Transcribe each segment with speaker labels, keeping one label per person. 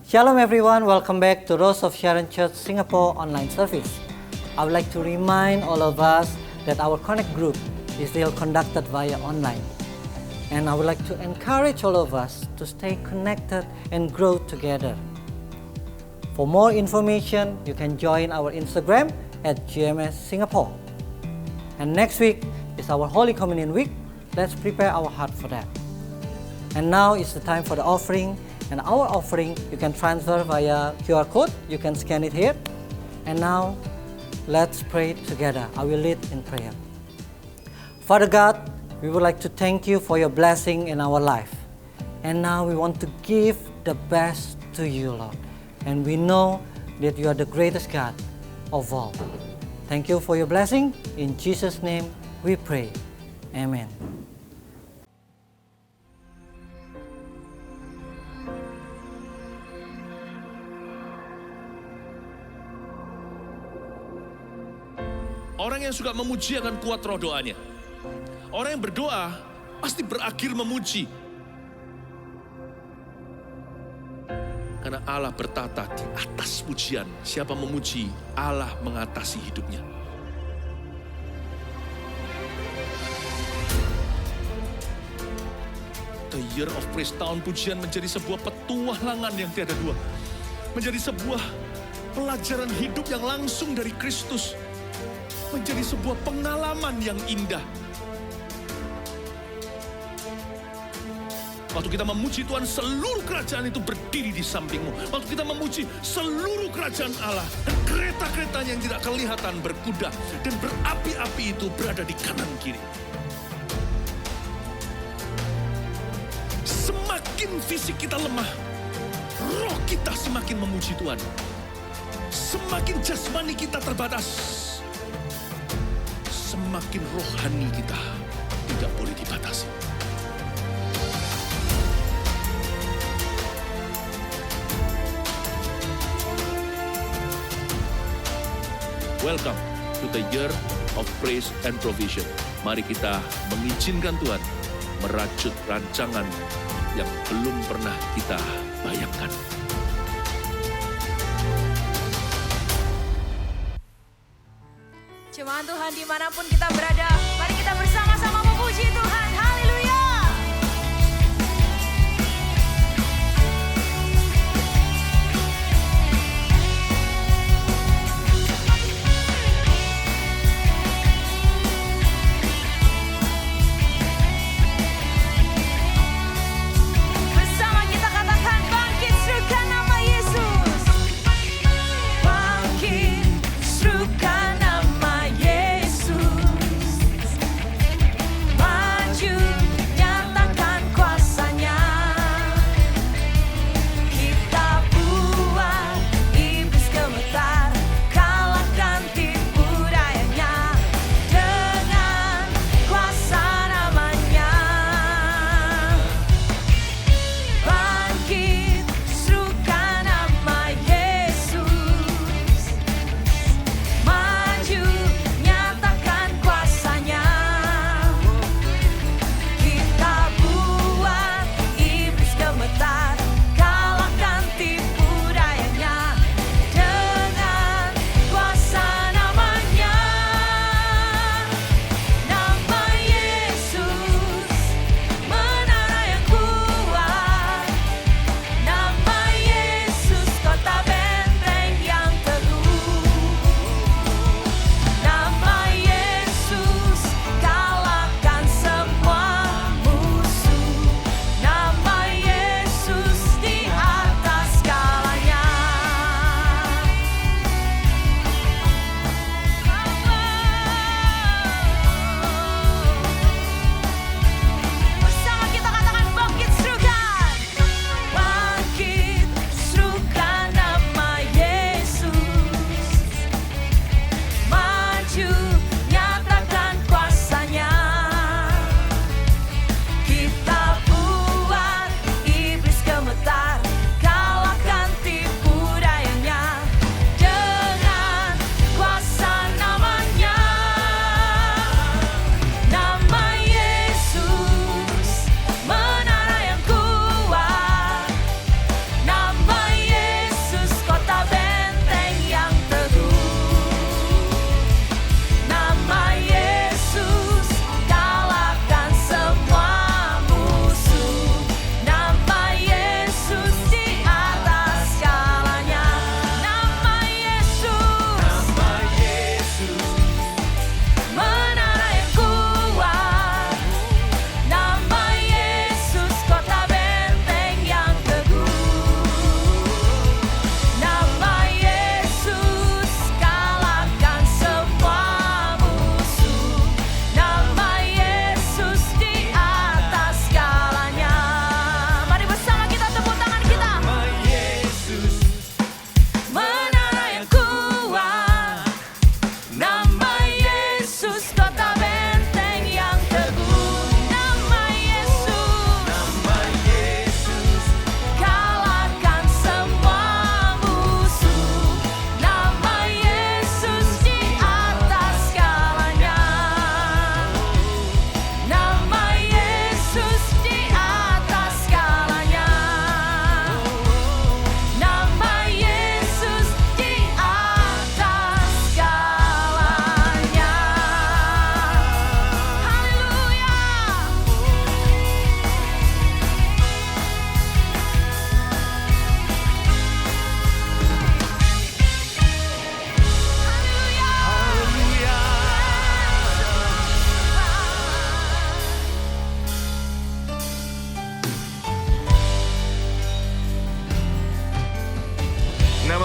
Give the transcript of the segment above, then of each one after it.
Speaker 1: Shalom everyone, welcome back to Rose of Sharon Church Singapore online service. I would like to remind all of us that our Connect group is still conducted via online. And I would like to encourage all of us to stay connected and grow together. For more information, you can join our Instagram at GMS Singapore. And next week is our Holy Communion week. Let's prepare our heart for that. And now is the time for the offering. And our offering, you can transfer via QR code. You can scan it here. And now, let's pray together. I will lead in prayer. Father God, we would like to thank you for your blessing in our life. And now we want to give the best to you, Lord. And we know that you are the greatest God of all. Thank you for your blessing. In Jesus' name we pray. Amen.
Speaker 2: Orang yang suka memuji akan kuat roh doanya. Orang yang berdoa pasti berakhir memuji. Karena Allah bertata di atas pujian. Siapa memuji, Allah mengatasi hidupnya. The Year of Praise, tahun pujian menjadi sebuah petualangan yang tiada dua. Menjadi sebuah pelajaran hidup yang langsung dari Kristus. Menjadi sebuah pengalaman yang indah. Waktu kita memuji Tuhan, seluruh kerajaan itu berdiri di sampingmu. Waktu kita memuji seluruh kerajaan Allah, dan kereta-keretanya yang tidak kelihatan berkuda, dan berapi-api itu berada di kanan kiri. Semakin fisik kita lemah, roh kita semakin memuji Tuhan. Semakin jasmani kita terbatas, semakin rohani kita tidak boleh dibatasi. Welcome to the Year of Praise and Provision. Mari kita mengizinkan Tuhan merajut rancangan yang belum pernah kita bayangkan.
Speaker 3: Jemaat Tuhan dimanapun kita berada, mari kita bersama-sama memuji Tuhan. Haleluya. Bersama kita katakan, bangkit serukan nama Yesus. Bangkit serukan nama Yesus.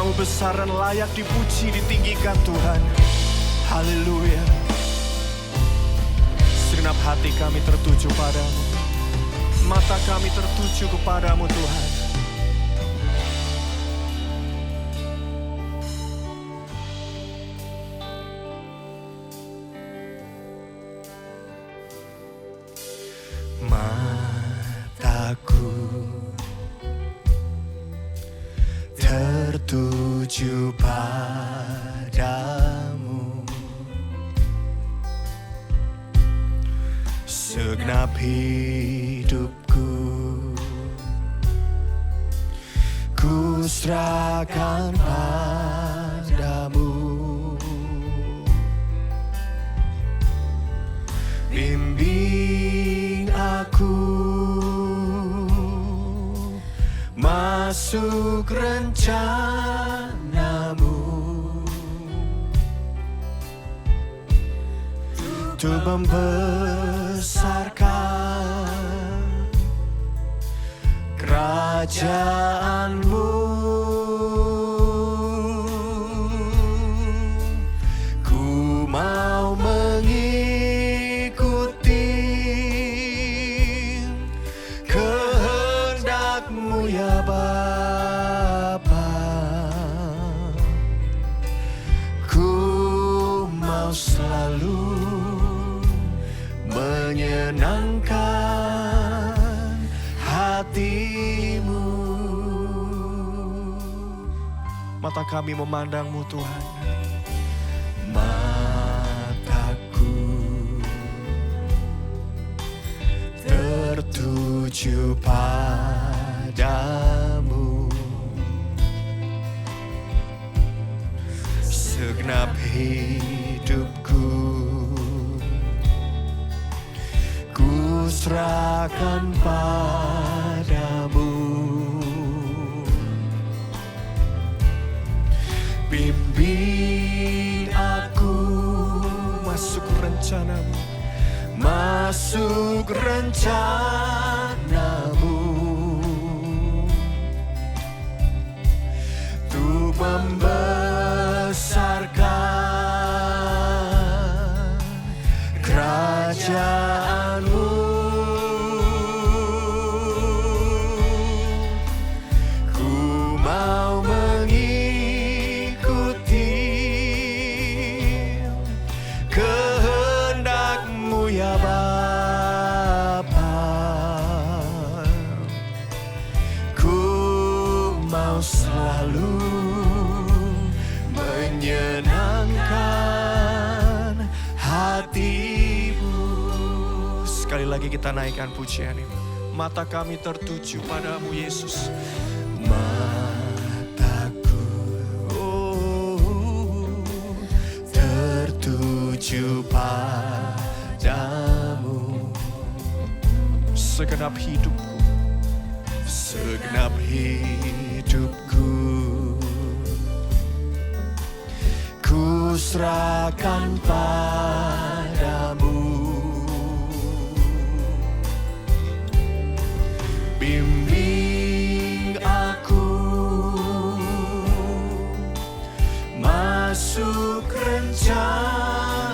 Speaker 4: Namamu besar dan layak dipuji, ditinggikan Tuhan. Haleluya. Segenap hati kami tertuju padamu, mata kami tertuju kepadamu Tuhan. Mataku tertuju padamu, segenap hidupku ku serahkan padamu. Bimbing aku masuk rencanamu, untuk membesarkan kerajaanmu. Ku mau mengikuti kehendak-Mu ya Bapa. Ku mau selalu menyenangkan hati-Mu. Mata kami memandang-Mu Tuhan. Mataku tertuju padamu, segenap hidupku ku serahkan padamu. Bimbing aku masuk rencanamu, masuk rencanamu, untuk membesarkan kerajaan-Mu. Ku mau mengikuti kehendak-Mu ya Bapa. Ku mau selalu menyenangkan hati-Mu. Sekali lagi kita naikkan pujian ini. Mata kami tertuju padamu Yesus. Mataku tertuju padamu, segenap hidupku, segenap hidupku ku serahkan padamu. Bimbing aku masuk rencana-Mu,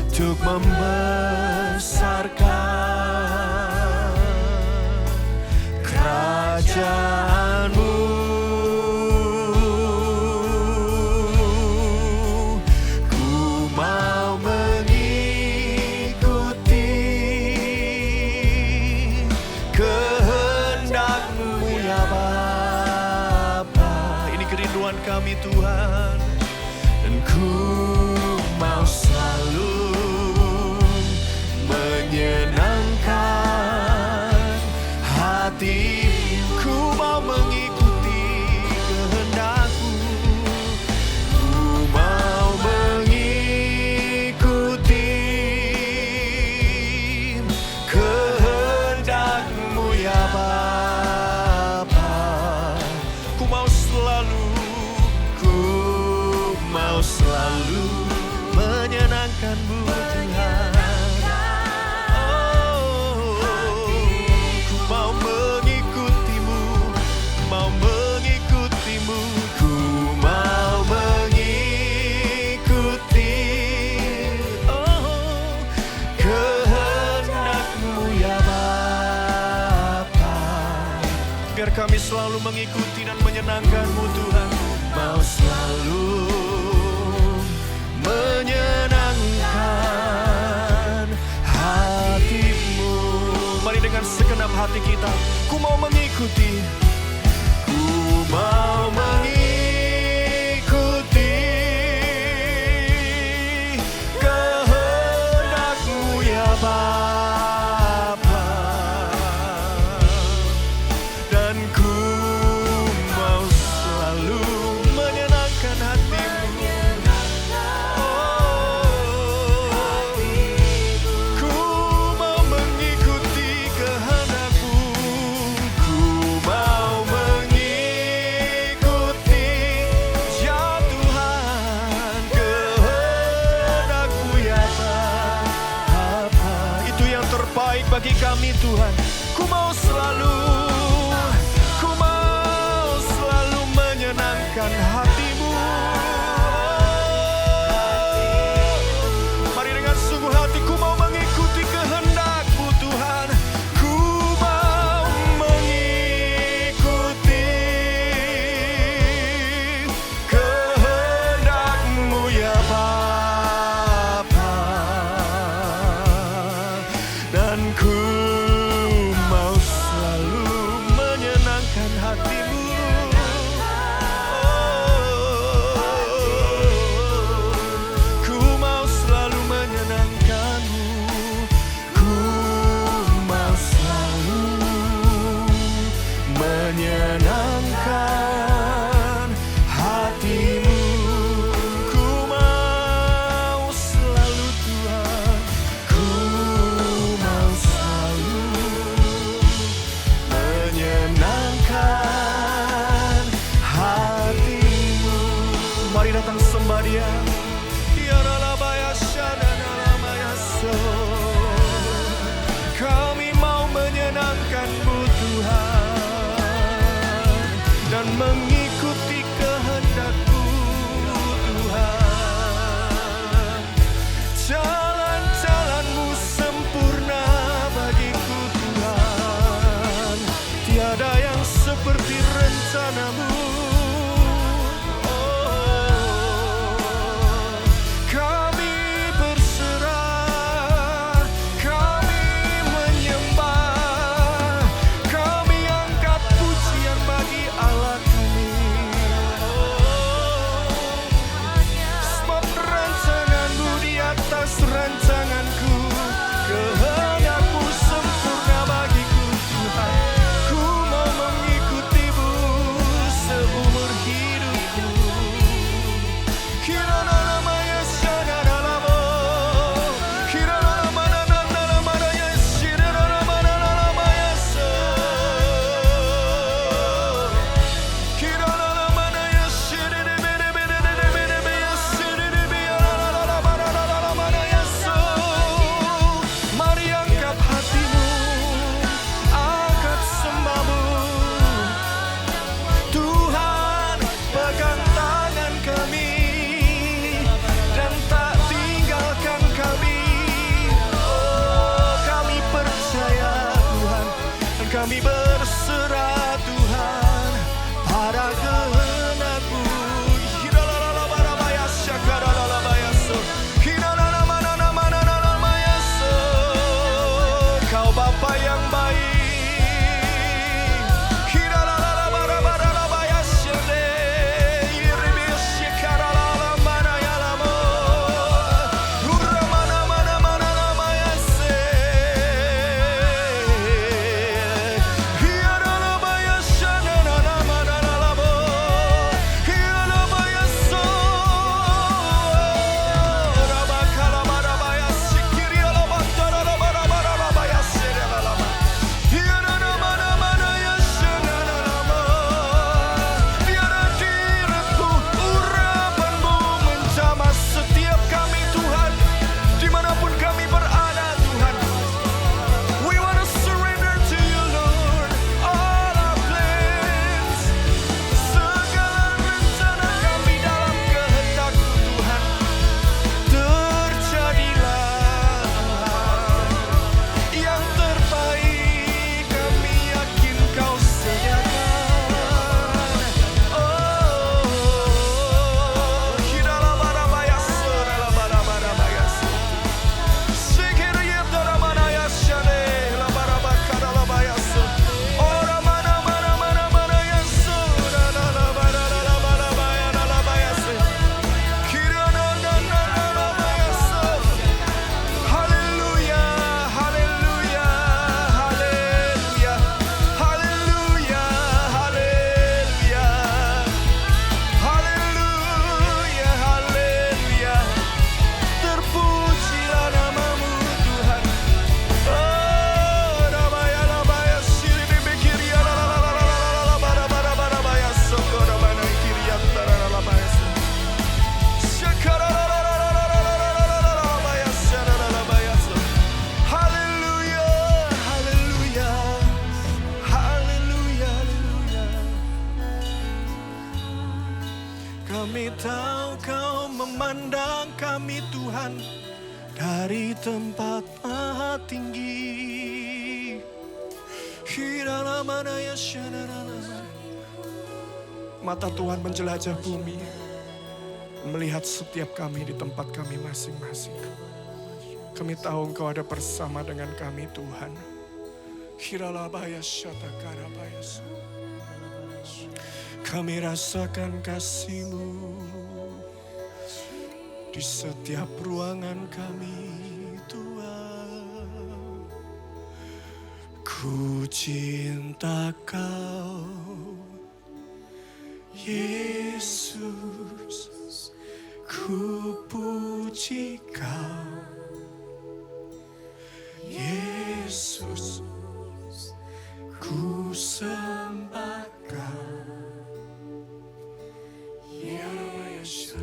Speaker 4: untuk membesarkan kerajaan-Mu. Kami Tuhan, dan ku mau selalu menyenangkan hati-Ku, mau mengikuti kehendak-Mu, ku mau mengikuti kehendak-Mu ya Bapa. Ku mau selalu menyenangkan-Mu Tuhan. Oh, biar kami selalu mengikuti dan menyenangkan-Mu Tuhan. Mau selalu menyenangkan hati-Mu. Mari dengan segenap hati kita, ku mau mengikuti, ku mau mengikuti kehendak-Mu ya Bapa, dan ku mau selalu menyenangkan hati-Mu. Ku mau mengikuti kehendak-Mu, ku mau mengikuti, ya Tuhan, kehendak-Mu ya Bapa. Itu yang terbaik bagi kami Tuhan. Ku mau selalu menyenangkan hati-Mu. Mari dengan sungguh hati, ku mau mengikuti kehendak-Mu Tuhan. Ku mau mengikuti kehendak-Mu ya Bapa, dan ku mau selalu menyenangkan hati-Mu. Ku mau selalu menyenangkan-Mu. Ku mau selalu menyenangkan hati-Mu. Ku mau selalu Tuhan, ku mau selalu menyenangkan hati-Mu. Mari datang sembah Dia. Ya Ralabaya Shadana Lamayaso. Kami mau menyenangkan-Mu Tuhan, dan mengikuti kehendak-Mu Tuhan. Jalan-jalan-Mu sempurna bagiku Tuhan, tiada yang seperti rencana-Mu. Kami berserah, kami menyembah, kami angkat pujian bagi Allah kami. Sebab rancangan-Mu di atas rancanganku, kehendak-Mu sempurna bagiku Tuhan. Ku mau mengikuti-Mu seumur hidupku. Kirana-namanya Shadana-lamo, Kirana-namana-namana-namanya Shidana-namana-namanya So, Kirana-namana-ya Shidana-bede-bede-bede-bede-ya Shidana-bede-ya-la-la-la-la-la-la-la-la-la-ya So. Mari angkat hati-Mu, angkat sembah-Mu Tuhan, pegang tangan kami dan tak tinggalkan kami. Oh, kami percaya Tuhan, dan kami berserah Tuhan pada kehendak-Mu. Hiralalalabaya Shakaralalabaya So, Hiralalamana-namana-namaya So. Kau Bapa yang baik. Hiralalalabarabarabaya Shade, Iribiashikaralalambana-yalamo, Huramana-mana-mana-namaya Se. Kami tahu Kau memandang kami Tuhan dari tempat maha tinggi. Mata Tuhan menjelajah bumi, melihat setiap kami di tempat kami masing-masing. Kami tahu Engkau ada bersama dengan kami Tuhan. Kami rasakan kasih-Mu di setiap ruangan kami Tuhan. Ku cinta Kau Yesus, ku puji Kau Yesus, ku sembah Kau Yesus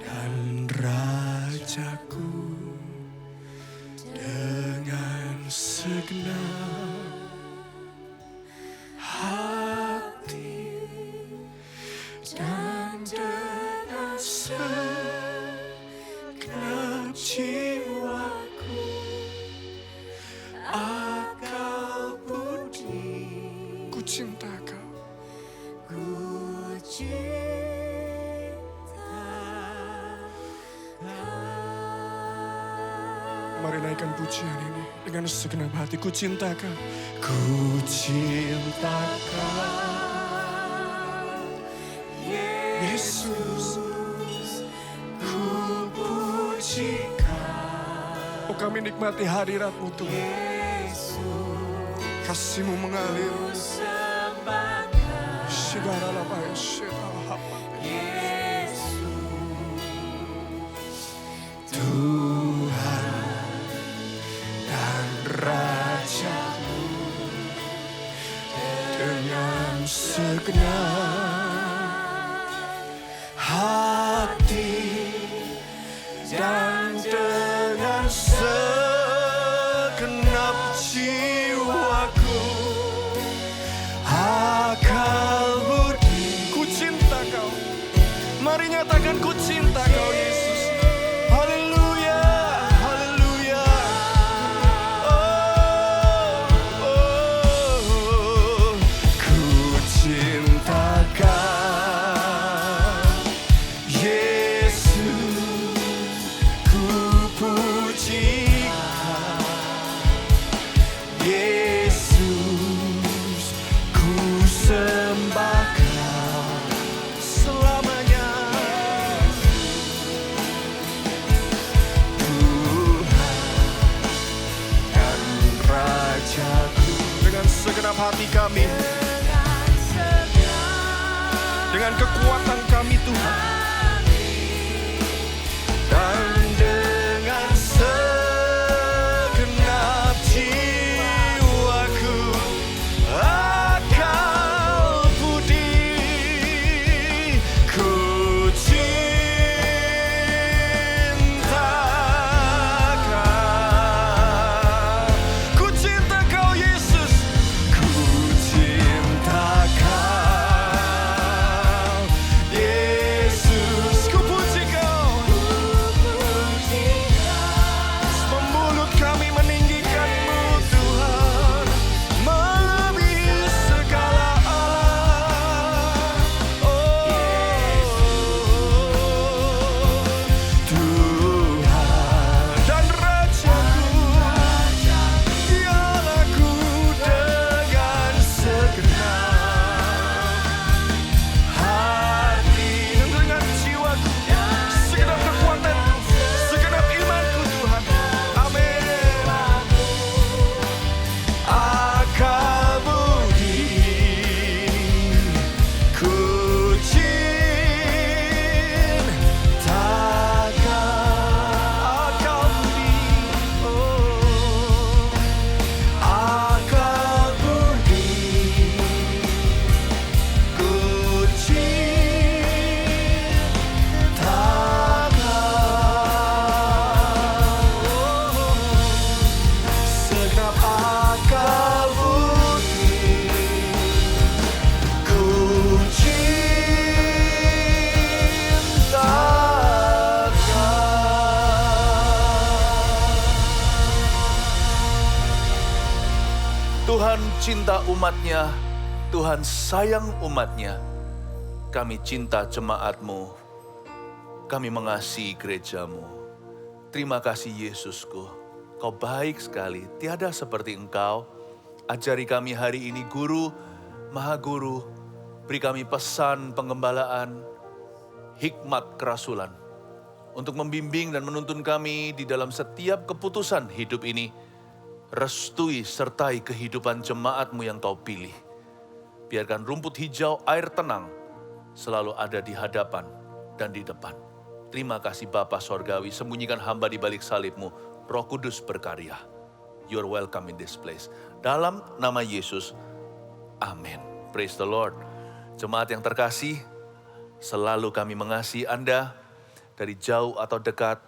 Speaker 4: dan Rajaku. Dengan segenap hati dan dengan segenap jiwaku, akal budi, ku cinta Kau, ku cinta Kau. Mari naikkan pujian ini dengan segenap hati. Ku cinta Kau, ku cinta Kau Yesus, ku puji Kau. Oh, kami nikmati hadirat-Mu Tuhan. Kasih-Mu mengalir. Segala Tuhan dan Raja-Mu dengan segenap hati dan dengan segenap jiwaku, akal budi, ku cinta Kau. Mari nyatakan ku cinta Kau Yesus. Haleluya, haleluya. Oh, ku cinta Kau Yesus, ku puji Kau Yesus, ku sembah Kau selamanya. Rajaku, dengan segenap hati kami, dengan kekuatan kami Tuhan, dan dengan segenap jiwaku, akal budi, ku cinta Kau. Ku cinta Kau Yesus, ku cinta Kau Yesus.
Speaker 5: Tuhan cinta umatnya, Tuhan sayang umatnya. Kami cinta jemaatmu, kami mengasihi gerejamu. Terima kasih Yesusku, Kau baik sekali, tiada seperti Engkau. Ajari kami hari ini Guru, Maha Guru, beri kami pesan pengembalaan, hikmat kerasulan, untuk membimbing dan menuntun kami di dalam setiap keputusan hidup ini. Restui sertai kehidupan jemaatmu yang Kau pilih. Biarkan rumput hijau, air tenang, selalu ada di hadapan dan di depan. Terima kasih Bapa Sorgawi, sembunyikan hamba di balik salib-Mu. Roh Kudus berkarya. You're welcome in this place. Dalam nama Yesus, amin. Praise the Lord. Jemaat yang terkasih, selalu kami mengasihi Anda. Dari jauh atau dekat,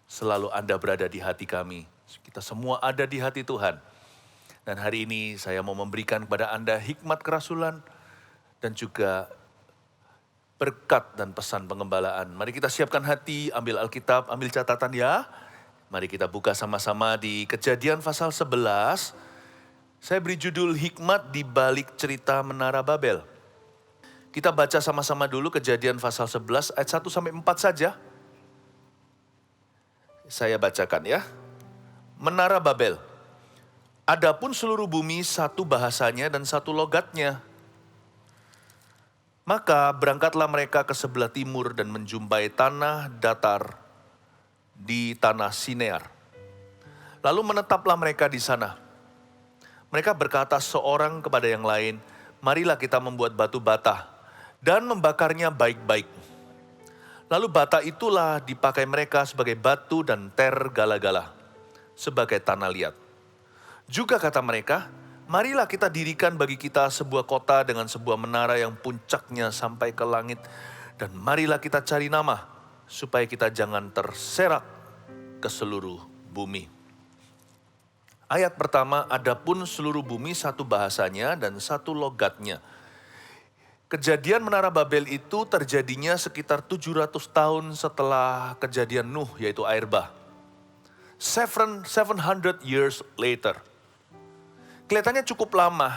Speaker 5: selalu Anda berada di hati kami. Kita semua ada di hati Tuhan. Dan hari ini saya mau memberikan kepada Anda hikmat kerasulan dan juga berkat dan pesan pengembalaan. Mari kita siapkan hati, ambil Alkitab, ambil catatan ya. Mari kita buka sama-sama di Kejadian pasal 11. Saya beri judul hikmat di balik cerita Menara Babel. Kita baca sama-sama dulu Kejadian pasal 11 ayat 1 sampai 4 saja. Saya bacakan ya. Menara Babel. Adapun seluruh bumi satu bahasanya dan satu logatnya. Maka berangkatlah mereka ke sebelah timur dan menjumpai tanah datar di tanah Sinear. Lalu menetaplah mereka di sana. Mereka berkata seorang kepada yang lain, marilah kita membuat batu bata dan membakarnya baik-baik. Lalu bata itulah dipakai mereka sebagai batu dan tergala-gala, sebagai tanah liat. Juga kata mereka, marilah kita dirikan bagi kita sebuah kota dengan sebuah menara yang puncaknya sampai ke langit. Dan marilah kita cari nama, supaya kita jangan terserak ke seluruh bumi. Ayat pertama, adapun seluruh bumi satu bahasanya dan satu logatnya. Kejadian Menara Babel itu terjadinya sekitar 700 tahun setelah kejadian Nuh, yaitu air bah. 700 years later. Kelihatannya cukup lama,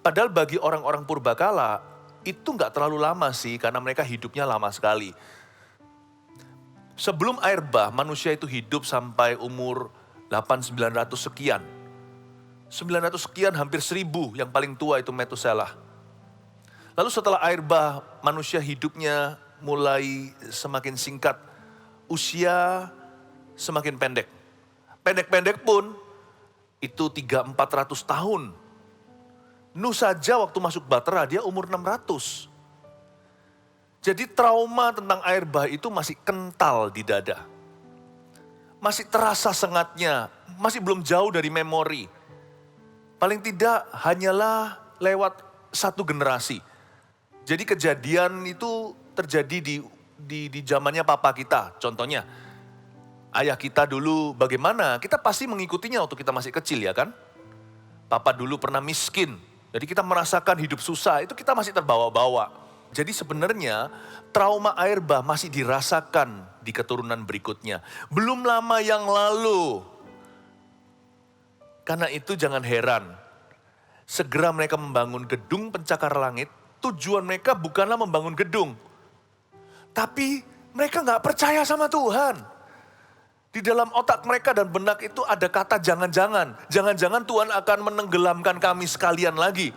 Speaker 5: padahal bagi orang-orang purbakala itu nggak terlalu lama sih, karena mereka hidupnya lama sekali. Sebelum air bah, manusia itu hidup sampai umur 800-900 sekian. 900 sekian, hampir 1000, yang paling tua itu Metusela. Lalu setelah air bah, manusia hidupnya mulai semakin singkat, usia semakin pendek. Pendek-pendek pun, itu 300-400 tahun. Nuh saja waktu masuk Bahtera dia umur 600. Jadi trauma tentang air bah itu masih kental di dada. Masih terasa sengatnya, masih belum jauh dari memori. Paling tidak hanyalah lewat satu generasi. Jadi kejadian itu terjadi di zamannya papa kita, contohnya. Ayah kita dulu bagaimana, kita pasti mengikutinya waktu kita masih kecil ya kan. Papa dulu pernah miskin, jadi kita merasakan hidup susah, itu kita masih terbawa-bawa. Jadi sebenarnya trauma air bah masih dirasakan di keturunan berikutnya. Belum lama yang lalu. Karena itu jangan heran, segera mereka membangun gedung pencakar langit, tujuan mereka bukanlah membangun gedung. Tapi mereka gak percaya sama Tuhan. Di dalam otak mereka dan benak itu ada kata jangan-jangan. Jangan-jangan Tuhan akan menenggelamkan kami sekalian lagi.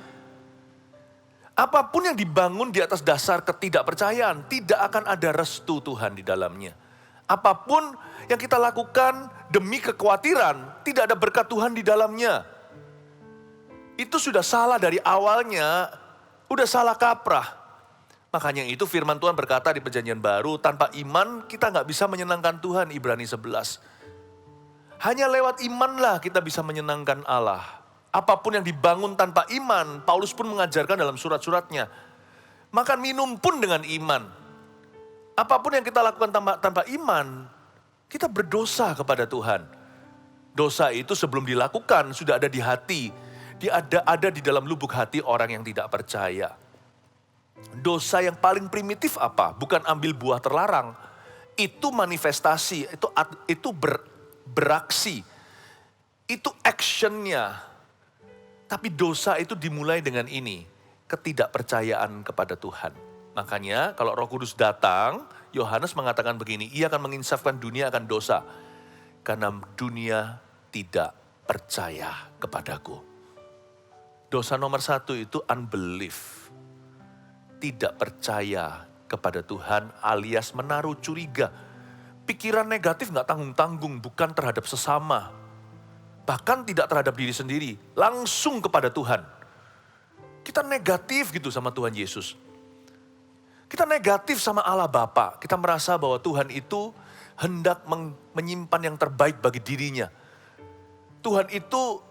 Speaker 5: Apapun yang dibangun di atas dasar ketidakpercayaan, tidak akan ada restu Tuhan di dalamnya. Apapun yang kita lakukan demi kekhawatiran, tidak ada berkat Tuhan di dalamnya. Itu sudah salah dari awalnya, udah salah kaprah. Makanya itu firman Tuhan berkata di perjanjian baru, tanpa iman kita gak bisa menyenangkan Tuhan, Ibrani 11. Hanya lewat imanlah kita bisa menyenangkan Allah. Apapun yang dibangun tanpa iman, Paulus pun mengajarkan dalam surat-suratnya. Makan minum pun dengan iman. Apapun yang kita lakukan tanpa iman, kita berdosa kepada Tuhan. Dosa itu sebelum dilakukan sudah ada di hati. Dia ada di dalam lubuk hati orang yang tidak percaya. Dosa yang paling primitif apa? Bukan ambil buah terlarang. Itu manifestasi, itu beraksi. Itu actionnya. Tapi dosa itu dimulai dengan ini, ketidakpercayaan kepada Tuhan. Makanya kalau Roh Kudus datang, Yohanes mengatakan begini, ia akan menginsafkan dunia akan dosa. Karena dunia tidak percaya kepadaku. Dosa nomor 1 itu unbelief. Tidak percaya kepada Tuhan alias menaruh curiga. Pikiran negatif gak tanggung-tanggung, bukan terhadap sesama. Bahkan tidak terhadap diri sendiri, langsung kepada Tuhan. Kita negatif gitu sama Tuhan Yesus. Kita negatif sama Allah Bapa. Kita merasa bahwa Tuhan itu hendak menyimpan yang terbaik bagi dirinya. Tuhan itu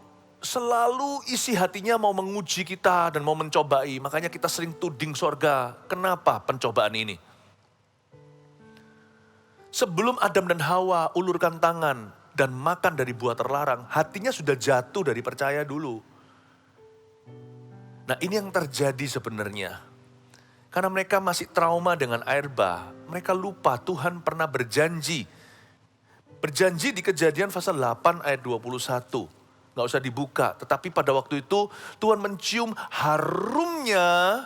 Speaker 5: selalu isi hatinya mau menguji kita dan mau mencobai. Makanya kita sering tuding sorga. Kenapa pencobaan ini? Sebelum Adam dan Hawa ulurkan tangan dan makan dari buah terlarang, hatinya sudah jatuh dari percaya dulu. Nah, ini yang terjadi sebenarnya. Karena mereka masih trauma dengan air bah, mereka lupa Tuhan pernah berjanji. Berjanji di Kejadian pasal 8 ayat 21. Nggak usah dibuka, tetapi pada waktu itu Tuhan mencium harumnya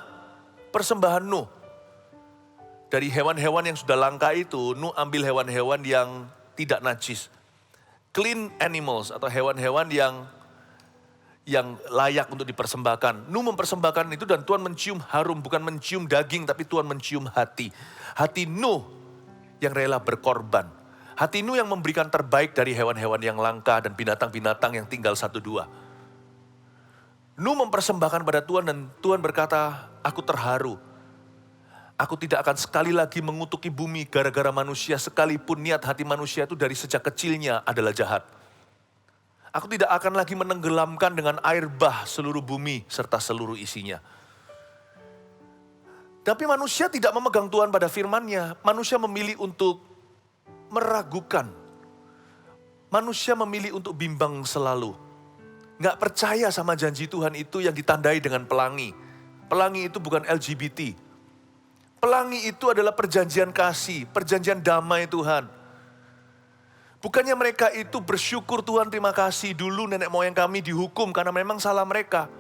Speaker 5: persembahan Nuh. Dari hewan-hewan yang sudah langka itu, Nuh ambil hewan-hewan yang tidak najis. Clean animals atau hewan-hewan yang layak untuk dipersembahkan. Nuh mempersembahkan itu dan Tuhan mencium harum, bukan mencium daging tapi Tuhan mencium hati. Hati Nuh yang rela berkorban. Hati Nuh yang memberikan terbaik dari hewan-hewan yang langka dan binatang-binatang yang tinggal 1-2. Nuh mempersembahkan pada Tuhan dan Tuhan berkata, aku terharu. Aku tidak akan sekali lagi mengutuki bumi gara-gara manusia sekalipun niat hati manusia itu dari sejak kecilnya adalah jahat. Aku tidak akan lagi menenggelamkan dengan air bah seluruh bumi serta seluruh isinya. Tapi manusia tidak memegang Tuhan pada firman-Nya. Manusia memilih untuk meragukan. Manusia memilih untuk bimbang selalu. Nggak percaya sama janji Tuhan itu yang ditandai dengan pelangi. Pelangi itu bukan LGBT. Pelangi itu adalah perjanjian kasih, perjanjian damai Tuhan. Bukannya mereka itu bersyukur Tuhan terima kasih dulu nenek moyang kami dihukum karena memang salah mereka.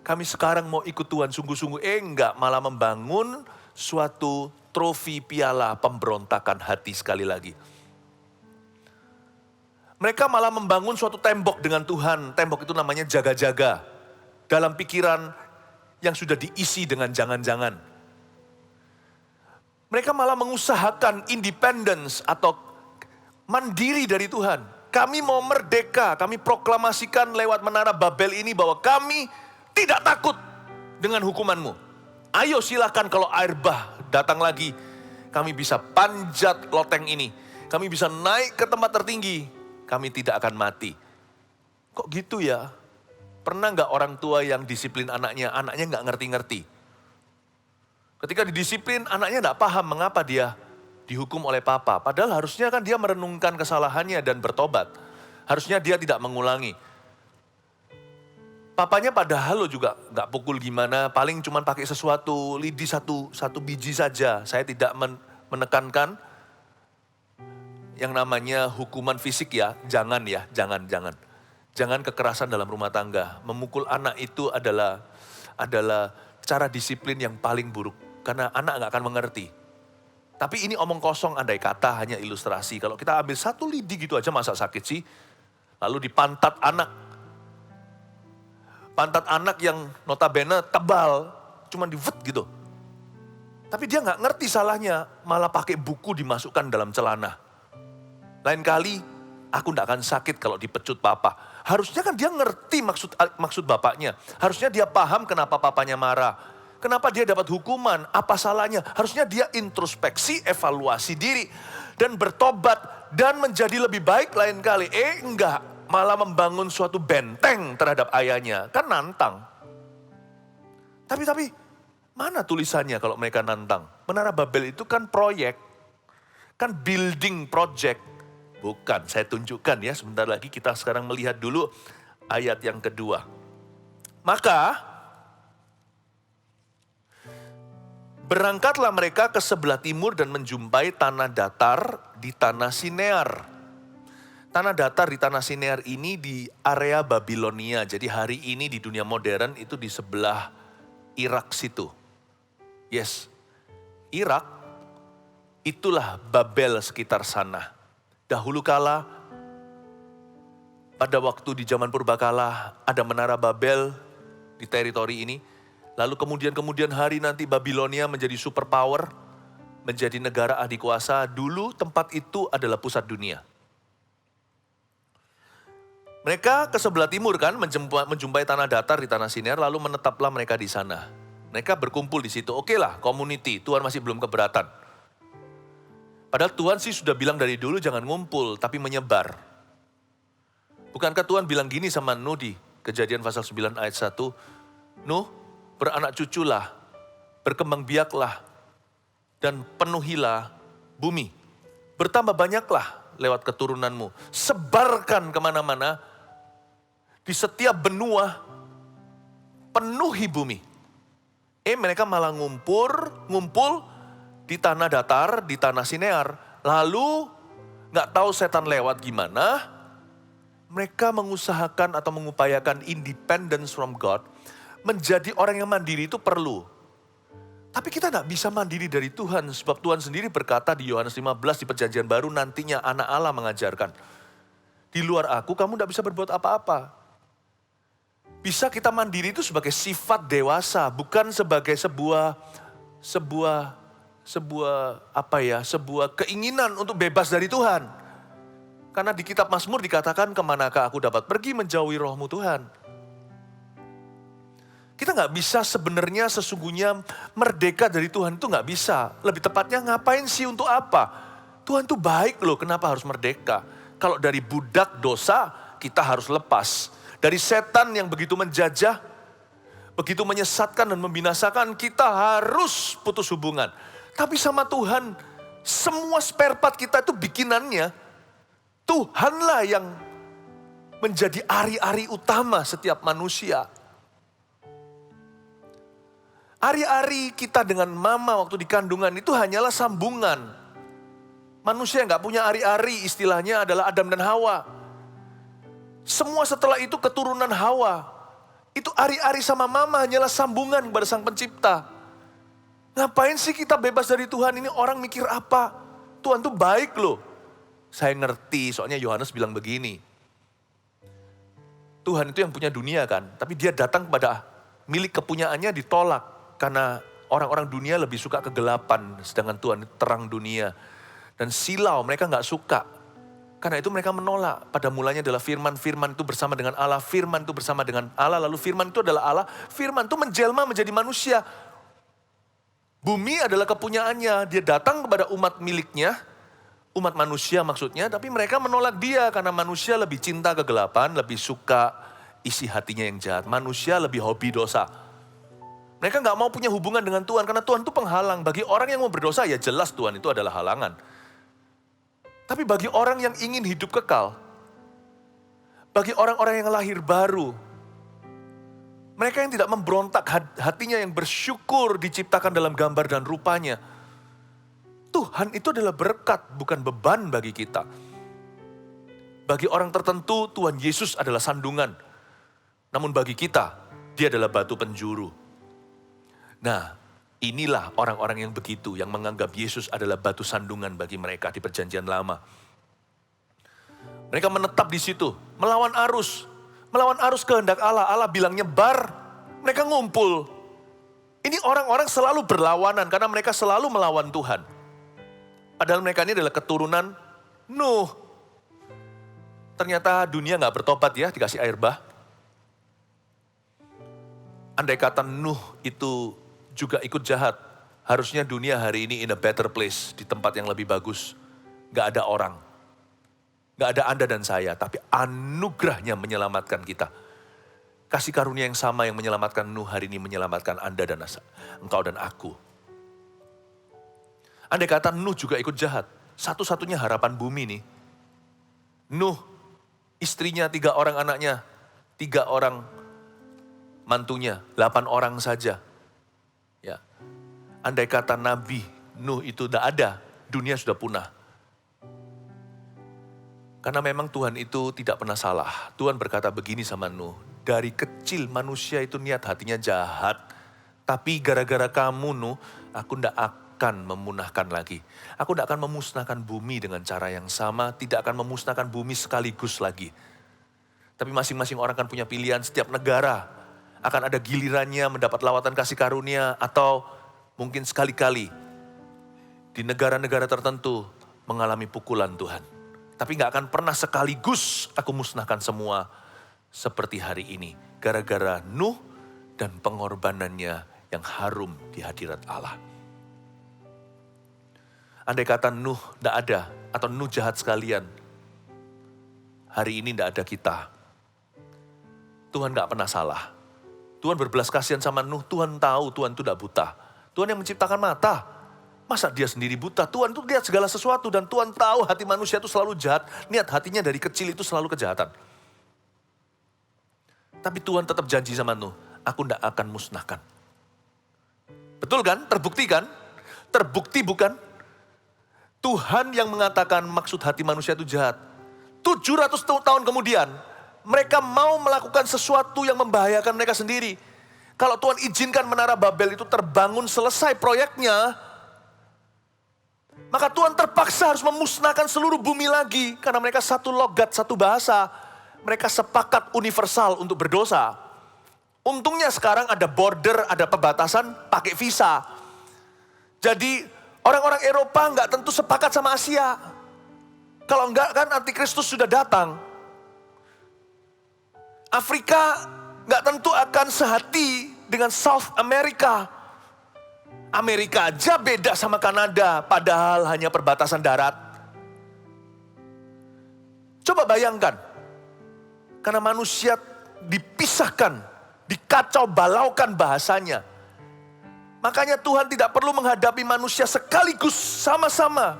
Speaker 5: Kami sekarang mau ikut Tuhan sungguh-sungguh. Enggak, malah membangun suatu trofi piala pemberontakan hati sekali lagi. Mereka malah membangun suatu tembok dengan Tuhan. Tembok itu namanya jaga-jaga. Dalam pikiran yang sudah diisi dengan jangan-jangan. Mereka malah mengusahakan independence atau mandiri dari Tuhan. Kami mau merdeka, kami proklamasikan lewat Menara Babel ini bahwa kami tidak takut dengan hukumanmu. Ayo silakan kalau air bah datang lagi, kami bisa panjat loteng ini. Kami bisa naik ke tempat tertinggi, kami tidak akan mati. Kok gitu ya? Pernah nggak orang tua yang disiplin anaknya nggak ngerti-ngerti? Ketika didisiplin, anaknya tidak paham mengapa dia dihukum oleh papa. Padahal harusnya kan dia merenungkan kesalahannya dan bertobat. Harusnya dia tidak mengulangi. Papanya padahal lo juga nggak pukul gimana, paling cuma pakai sesuatu, lidi satu biji saja. Saya tidak menekankan yang namanya hukuman fisik ya, jangan. Jangan kekerasan dalam rumah tangga. Memukul anak itu adalah cara disiplin yang paling buruk. Karena anak gak akan mengerti. Tapi ini omong kosong andai kata hanya ilustrasi. Kalau kita ambil satu lidi gitu aja masa sakit sih. Lalu di pantat anak. Pantat anak yang notabene tebal. Cuma divet gitu. Tapi dia gak ngerti salahnya. Malah pakai buku dimasukkan dalam celana. Lain kali aku gak akan sakit kalau dipecut papa. Harusnya kan dia ngerti maksud bapaknya. Harusnya dia paham kenapa papanya marah. Kenapa dia dapat hukuman? Apa salahnya? Harusnya dia introspeksi, evaluasi diri. Dan bertobat dan menjadi lebih baik lain kali. Enggak. Malah membangun suatu benteng terhadap ayahnya. Kan nantang. Tapi mana tulisannya kalau mereka nantang? Menara Babel itu kan proyek. Kan building project. Bukan, saya tunjukkan ya. Sebentar lagi kita sekarang melihat dulu ayat yang kedua. Maka berangkatlah mereka ke sebelah timur dan menjumpai tanah datar di tanah Sinear. Tanah datar di tanah Sinear ini di area Babilonia. Jadi hari ini di dunia modern itu di sebelah Irak situ. Yes, Irak itulah Babel sekitar sana. Dahulu kala, pada waktu di zaman purbakala ada menara Babel di teritori ini. Lalu kemudian hari nanti Babilonia menjadi superpower, menjadi negara adikuasa. Dulu tempat itu adalah pusat dunia. Mereka ke sebelah timur kan, menjumpai tanah datar di tanah Sinear, lalu menetaplah mereka di sana. Mereka berkumpul di situ, oke lah, community, Tuhan masih belum keberatan. Padahal Tuhan sih sudah bilang dari dulu jangan ngumpul, tapi menyebar. Bukankah Tuhan bilang gini sama Nuh di Kejadian pasal 9 ayat 1, Nuh, beranak cuculah, berkembang biaklah, dan penuhilah bumi. Bertambah banyaklah lewat keturunanmu. Sebarkan kemana-mana, di setiap benua, penuhi bumi. Mereka malah ngumpul di tanah datar, di tanah Sinear. Lalu gak tahu setan lewat gimana, mereka mengusahakan atau mengupayakan independence from God. Menjadi orang yang mandiri itu perlu. Tapi kita gak bisa mandiri dari Tuhan. Sebab Tuhan sendiri berkata di Yohanes 15 di perjanjian baru, nantinya anak Allah mengajarkan. Di luar aku kamu gak bisa berbuat apa-apa. Bisa kita mandiri itu sebagai sifat dewasa, bukan sebagai sebuah keinginan untuk bebas dari Tuhan. Karena di kitab Mazmur dikatakan, kemanakah aku dapat pergi menjauhi rohmu Tuhan. Kita gak bisa sebenarnya sesungguhnya merdeka dari Tuhan itu gak bisa. Lebih tepatnya ngapain sih, untuk apa? Tuhan tuh baik loh, kenapa harus merdeka? Kalau dari budak dosa kita harus lepas. Dari setan yang begitu menjajah, begitu menyesatkan dan membinasakan, kita harus putus hubungan. Tapi sama Tuhan, semua spare part kita itu bikinannya. Tuhanlah yang menjadi ari-ari utama setiap manusia. Ari-ari kita dengan mama waktu di kandungan itu hanyalah sambungan. Manusia yang gak punya ari-ari istilahnya adalah Adam dan Hawa. Semua setelah itu keturunan Hawa. Itu ari-ari sama mama hanyalah sambungan kepada Sang Pencipta. Ngapain sih kita bebas dari Tuhan? Ini orang mikir apa? Tuhan tuh baik loh. Saya ngerti, soalnya Yohanes bilang begini. Tuhan itu yang punya dunia kan, tapi dia datang kepada milik kepunyaannya ditolak. Karena orang-orang dunia lebih suka kegelapan, sedangkan Tuhan terang dunia. Dan silau, mereka gak suka. Karena itu mereka menolak. Pada mulanya adalah firman, firman itu bersama dengan Allah, firman itu bersama dengan Allah, lalu firman itu adalah Allah, firman itu menjelma menjadi manusia. Bumi adalah kepunyaannya, dia datang kepada umat miliknya, umat manusia maksudnya, tapi mereka menolak dia karena manusia lebih cinta kegelapan, lebih suka isi hatinya yang jahat. Manusia lebih hobi dosa. Mereka gak mau punya hubungan dengan Tuhan karena Tuhan itu penghalang. Bagi orang yang mau berdosa ya jelas Tuhan itu adalah halangan. Tapi bagi orang yang ingin hidup kekal, bagi orang-orang yang lahir baru, mereka yang tidak memberontak hatinya, yang bersyukur diciptakan dalam gambar dan rupanya, Tuhan itu adalah berkat, bukan beban bagi kita. Bagi orang tertentu, Tuhan Yesus adalah sandungan. Namun bagi kita, dia adalah batu penjuru. Nah, inilah orang-orang yang begitu, yang menganggap Yesus adalah batu sandungan bagi mereka di perjanjian lama. Mereka menetap di situ, melawan arus kehendak Allah. Allah bilang nyebar, mereka ngumpul. Ini orang-orang selalu berlawanan karena mereka selalu melawan Tuhan. Padahal mereka ini adalah keturunan Nuh. Ternyata dunia gak bertobat ya, dikasih air bah. Andai kata Nuh itu juga ikut jahat, harusnya dunia hari ini in a better place, di tempat yang lebih bagus. Gak ada orang, gak ada Anda dan saya, tapi anugerahnya menyelamatkan kita. Kasih karunia yang sama yang menyelamatkan Nuh hari ini menyelamatkan Anda dan engkau dan aku. Andai kata Nuh juga ikut jahat, satu-satunya harapan bumi nih. Nuh, istrinya 3 orang anaknya, 3 orang mantunya, 8 orang saja. Ya, andai kata Nabi Nuh itu tidak ada, dunia sudah punah. Karena memang Tuhan itu tidak pernah salah. Tuhan berkata begini sama Nuh, dari kecil manusia itu niat hatinya jahat. Tapi gara-gara kamu Nuh, aku tidak akan memunahkan lagi. Aku tidak akan memusnahkan bumi dengan cara yang sama, tidak akan memusnahkan bumi sekaligus lagi. Tapi masing-masing orang akan punya pilihan, setiap negara akan ada gilirannya mendapat lawatan kasih karunia atau mungkin sekali-kali di negara-negara tertentu mengalami pukulan Tuhan. Tapi gak akan pernah sekaligus aku musnahkan semua seperti hari ini. Gara-gara Nuh dan pengorbanannya yang harum di hadirat Allah. Andai kata Nuh gak ada atau Nuh jahat sekalian, hari ini gak ada kita. Tuhan gak pernah salah. Tuhan berbelas kasihan sama Nuh, Tuhan tahu Tuhan itu gak buta. Tuhan yang menciptakan mata. Masa dia sendiri buta? Tuhan tuh lihat segala sesuatu dan Tuhan tahu hati manusia itu selalu jahat. Niat hatinya dari kecil itu selalu kejahatan. Tapi Tuhan tetap janji sama Nuh, aku tidak akan musnahkan. Betul kan? Terbukti kan? Terbukti bukan? Tuhan yang mengatakan maksud hati manusia itu jahat. 700 tahun kemudian, mereka mau melakukan sesuatu yang membahayakan mereka sendiri. Kalau Tuhan izinkan Menara Babel itu terbangun selesai proyeknya, maka Tuhan terpaksa harus memusnahkan seluruh bumi lagi. Karena mereka satu logat, satu bahasa. Mereka sepakat universal untuk berdosa. Untungnya sekarang ada border, ada pembatasan pakai visa. Jadi orang-orang Eropa nggak tentu sepakat sama Asia. Kalau enggak kan antikristus sudah datang. Afrika nggak tentu akan sehati dengan South America. Amerika aja beda sama Kanada, padahal hanya perbatasan darat. Coba bayangkan, karena manusia dipisahkan, dikacau balaukan bahasanya. Makanya Tuhan tidak perlu menghadapi manusia sekaligus sama-sama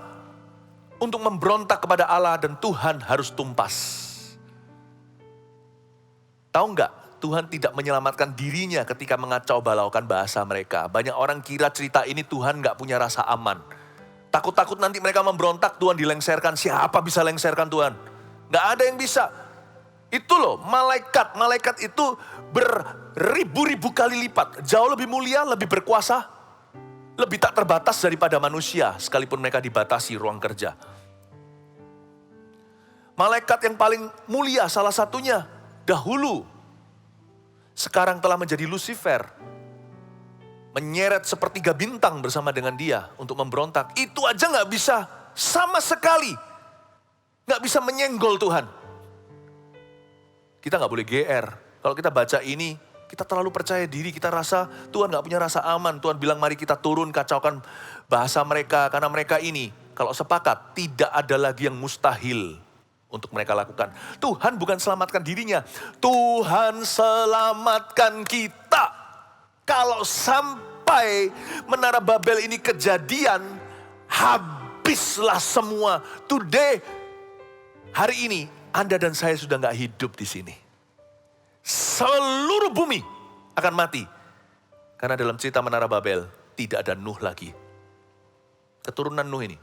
Speaker 5: untuk memberontak kepada Allah dan Tuhan harus tumpas. Tahu nggak? Tuhan tidak menyelamatkan dirinya ketika mengacau balaukan bahasa mereka. Banyak orang kira cerita ini Tuhan gak punya rasa aman. Takut-takut nanti mereka memberontak, Tuhan dilengserkan. Siapa bisa lengserkan Tuhan? Gak ada yang bisa. Itu loh, malaikat. Malaikat itu beribu-ribu kali lipat. Jauh lebih mulia, lebih berkuasa. Lebih tak terbatas daripada manusia, sekalipun mereka dibatasi ruang kerja. Malaikat yang paling mulia salah satunya, dahulu sekarang telah menjadi Lucifer. Menyeret sepertiga bintang bersama dengan dia untuk memberontak. Itu aja gak bisa sama sekali. Gak bisa menyenggol Tuhan. Kita gak boleh GR. Kalau kita baca ini, kita terlalu percaya diri. Kita rasa Tuhan gak punya rasa aman. Tuhan bilang mari kita turun kacaukan bahasa mereka. Karena mereka ini kalau sepakat tidak ada lagi yang mustahil untuk mereka lakukan. Tuhan bukan selamatkan dirinya. Tuhan selamatkan kita. Kalau sampai Menara Babel ini kejadian, habislah semua. Today, hari ini, Anda dan saya sudah gak hidup di sini. Seluruh bumi akan mati. Karena dalam cerita Menara Babel, tidak ada Nuh lagi. Keturunan Nuh ini.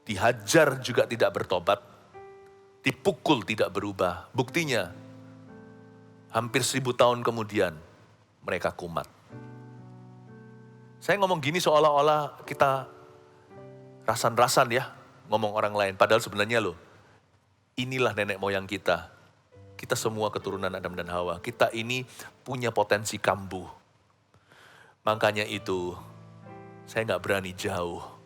Speaker 5: Dihajar juga tidak bertobat, dipukul tidak berubah. Buktinya, hampir 1000 tahun kemudian mereka kumat. Saya ngomong gini seolah-olah kita rasan-rasan ya, ngomong orang lain. Padahal sebenarnya loh, inilah nenek moyang kita. Kita semua keturunan Adam dan Hawa. Kita ini punya potensi kambuh. Makanya itu, saya gak berani jauh.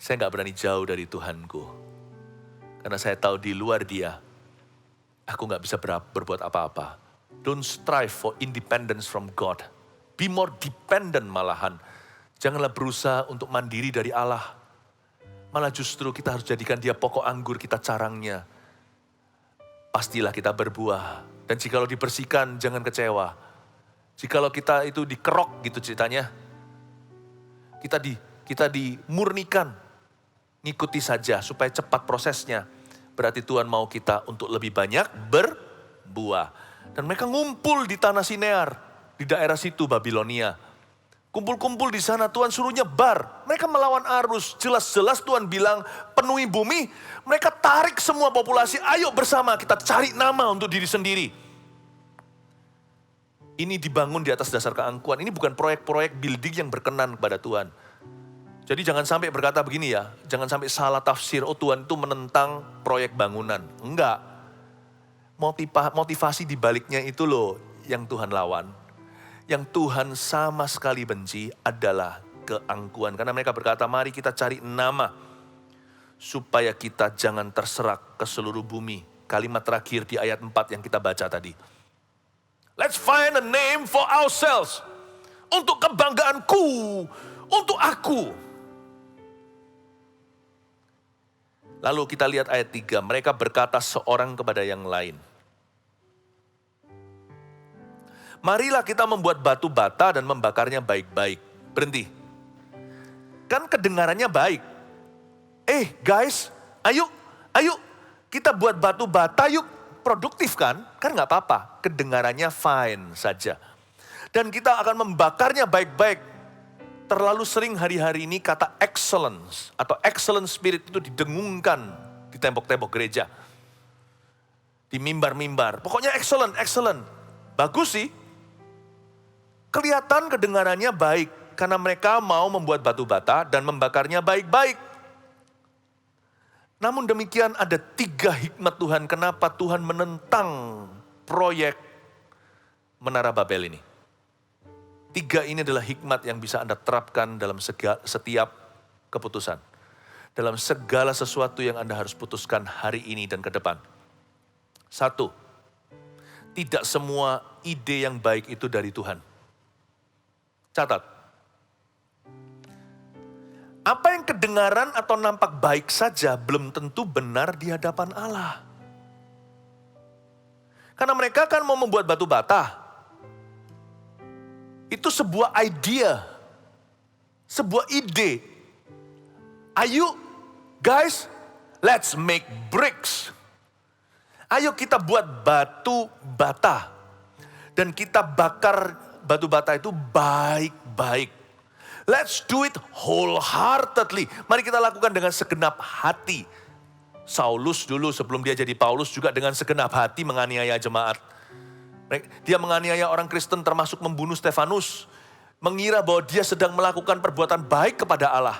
Speaker 5: Saya gak berani jauh dari Tuhanku. Karena saya tahu di luar Dia, aku gak bisa berbuat apa-apa. Don't strive for independence from God. Be more dependent malahan. Janganlah berusaha untuk mandiri dari Allah. Malah justru kita harus jadikan Dia pokok anggur, kita carangnya. Pastilah kita berbuah. Dan jikalau dibersihkan, jangan kecewa. Jikalau kita itu dikerok gitu ceritanya. Kita dimurnikan. Ngikuti saja supaya cepat prosesnya. Berarti Tuhan mau kita untuk lebih banyak berbuah. Dan mereka ngumpul di tanah Sinear. Di daerah situ Babilonia. Kumpul-kumpul di sana, Tuhan suruh nyebar. Mereka melawan arus, jelas-jelas Tuhan bilang penuhi bumi. Mereka tarik semua populasi, ayo bersama kita cari nama untuk diri sendiri. Ini dibangun di atas dasar keangkuhan. Ini bukan proyek-proyek building yang berkenan kepada Tuhan. Jadi jangan sampai berkata begini ya, jangan sampai salah tafsir, oh Tuhan itu menentang proyek bangunan. Enggak. Motivasi di baliknya itu loh yang Tuhan lawan. Yang Tuhan sama sekali benci adalah keangkuhan. Karena mereka berkata, mari kita cari nama supaya kita jangan terserak ke seluruh bumi. Kalimat terakhir di ayat 4 yang kita baca tadi. Let's find a name for ourselves. Untuk kebanggaanku, untuk aku. Lalu kita lihat ayat 3, mereka berkata seorang kepada yang lain. Marilah kita membuat batu bata dan membakarnya baik-baik. Berhenti. Kan kedengarannya baik. Guys, ayo kita buat batu bata yuk. Produktif kan? Kan gak apa-apa. Kedengarannya fine saja. Dan kita akan membakarnya baik-baik. Terlalu sering hari-hari ini kata excellence atau excellent spirit itu didengungkan di tembok-tembok gereja. Di mimbar-mimbar. Pokoknya excellent. Bagus sih. Kelihatan kedengarannya baik karena mereka mau membuat batu bata dan membakarnya baik-baik. Namun demikian ada 3 hikmat Tuhan kenapa Tuhan menentang proyek Menara Babel ini. 3 ini adalah hikmat yang bisa Anda terapkan dalam setiap keputusan. Dalam segala sesuatu yang Anda harus putuskan hari ini dan ke depan. 1, tidak semua ide yang baik itu dari Tuhan. Catat. Apa yang kedengaran atau nampak baik saja belum tentu benar di hadapan Allah. Karena mereka kan mau membuat batu bata. Itu sebuah idea. Sebuah ide. Ayo guys, let's make bricks. Ayo kita buat batu bata. Dan kita bakar batu bata itu baik-baik. Let's do it wholeheartedly. Mari kita lakukan dengan segenap hati. Saulus dulu sebelum dia jadi Paulus juga dengan segenap hati menganiaya jemaat. Dia menganiaya orang Kristen termasuk membunuh Stefanus. Mengira bahwa dia sedang melakukan perbuatan baik kepada Allah.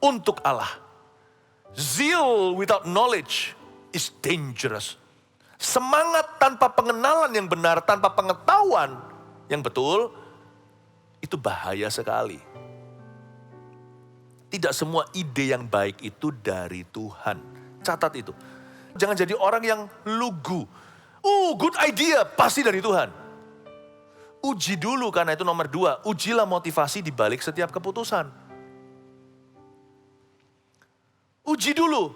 Speaker 5: Untuk Allah. Zeal without knowledge is dangerous. Semangat tanpa pengenalan yang benar, tanpa pengetahuan yang betul, itu bahaya sekali. Tidak semua ide yang baik itu dari Tuhan. Catat itu. Jangan jadi orang yang lugu. Good idea, pasti dari Tuhan. Uji dulu karena itu nomor 2. Ujilah motivasi di balik setiap keputusan. Uji dulu.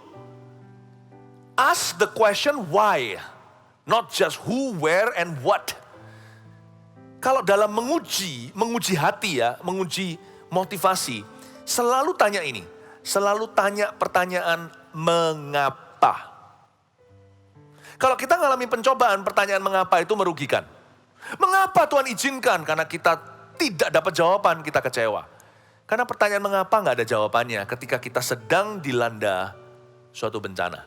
Speaker 5: Ask the question why. Not just who, where, and what. Kalau dalam menguji hati ya, menguji motivasi, selalu tanya ini. Selalu tanya pertanyaan mengapa. Kalau kita ngalami pencobaan, pertanyaan mengapa itu merugikan. Mengapa Tuhan izinkan? Karena kita tidak dapat jawaban, kita kecewa. Karena pertanyaan mengapa nggak ada jawabannya ketika kita sedang dilanda suatu bencana.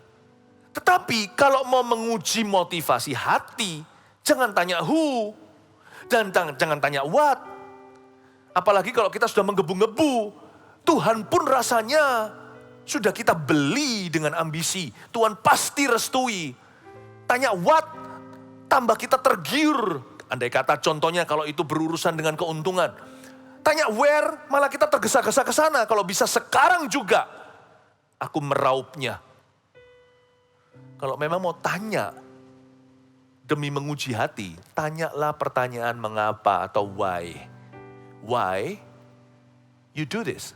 Speaker 5: Tetapi kalau mau menguji motivasi hati, jangan tanya who. Dan jangan tanya what. Apalagi kalau kita sudah menggebu-gebu. Tuhan pun rasanya sudah kita beli dengan ambisi. Tuhan pasti restui. Tanya what, tambah kita tergiur. Andai kata contohnya kalau itu berurusan dengan keuntungan. Tanya where, malah kita tergesa-gesa ke sana. Kalau bisa sekarang juga, aku meraupnya. Kalau memang mau tanya, demi menguji hati, tanyalah pertanyaan mengapa atau why. Why you do this?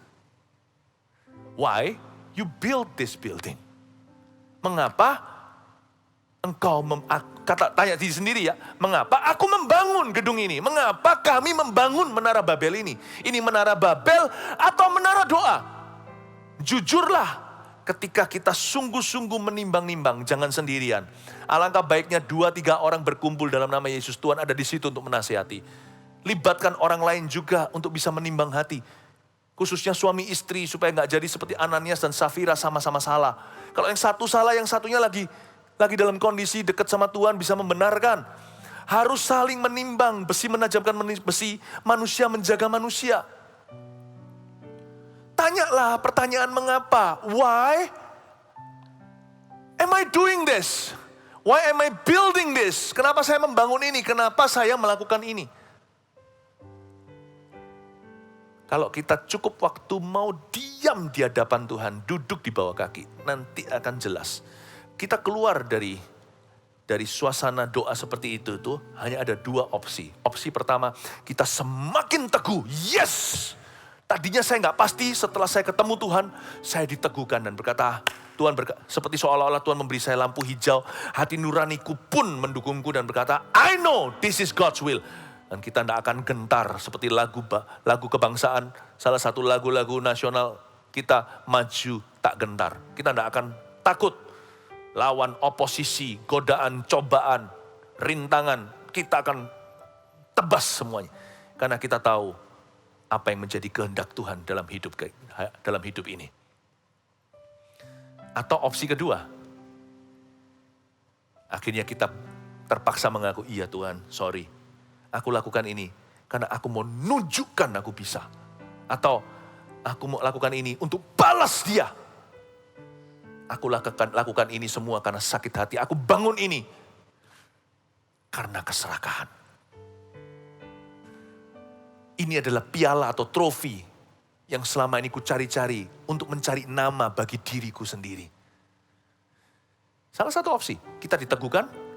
Speaker 5: Why you build this building? Mengapa engkau, tanya diri sendiri ya, mengapa aku membangun gedung ini? Mengapa kami membangun Menara Babel ini? Ini Menara Babel atau Menara Doa? Jujurlah. Ketika kita sungguh-sungguh menimbang-nimbang, jangan sendirian. Alangkah baiknya 2-3 orang berkumpul dalam nama Yesus, Tuhan ada di situ untuk menasihati. Libatkan orang lain juga untuk bisa menimbang hati. Khususnya suami istri supaya nggak jadi seperti Ananias dan Safira sama-sama salah. Kalau yang satu salah, yang satunya lagi dalam kondisi dekat sama Tuhan bisa membenarkan. Harus saling menimbang, besi menajamkan besi, manusia menjaga manusia. Tanyalah pertanyaan mengapa, why am I doing this? Why am I building this? Kenapa saya membangun ini? Kenapa saya melakukan ini? Kalau kita cukup waktu mau diam di hadapan Tuhan, duduk di bawah kaki, nanti akan jelas. Kita keluar dari suasana doa seperti itu tuh hanya ada dua opsi. Opsi pertama, kita semakin teguh. Yes! Tadinya saya nggak pasti, setelah saya ketemu Tuhan, saya diteguhkan dan berkata, Tuhan seperti seolah-olah Tuhan memberi saya lampu hijau, hati nuraniku pun mendukungku dan berkata, I know this is God's will. Dan kita tidak akan gentar seperti lagu kebangsaan, salah satu lagu-lagu nasional kita, maju tak gentar. Kita tidak akan takut lawan oposisi, godaan, cobaan, rintangan. Kita akan tebas semuanya. Karena kita tahu apa yang menjadi kehendak Tuhan dalam hidup ini. Atau opsi kedua, akhirnya kita terpaksa mengaku, iya Tuhan, sorry. Aku lakukan ini karena aku mau nunjukkan aku bisa. Atau aku mau lakukan ini untuk balas dia. Aku lakukan ini semua karena sakit hati. Aku bangun ini karena keserakahan. Ini adalah piala atau trofi yang selama ini ku cari-cari untuk mencari nama bagi diriku sendiri. Salah satu opsi, kita diteguhkan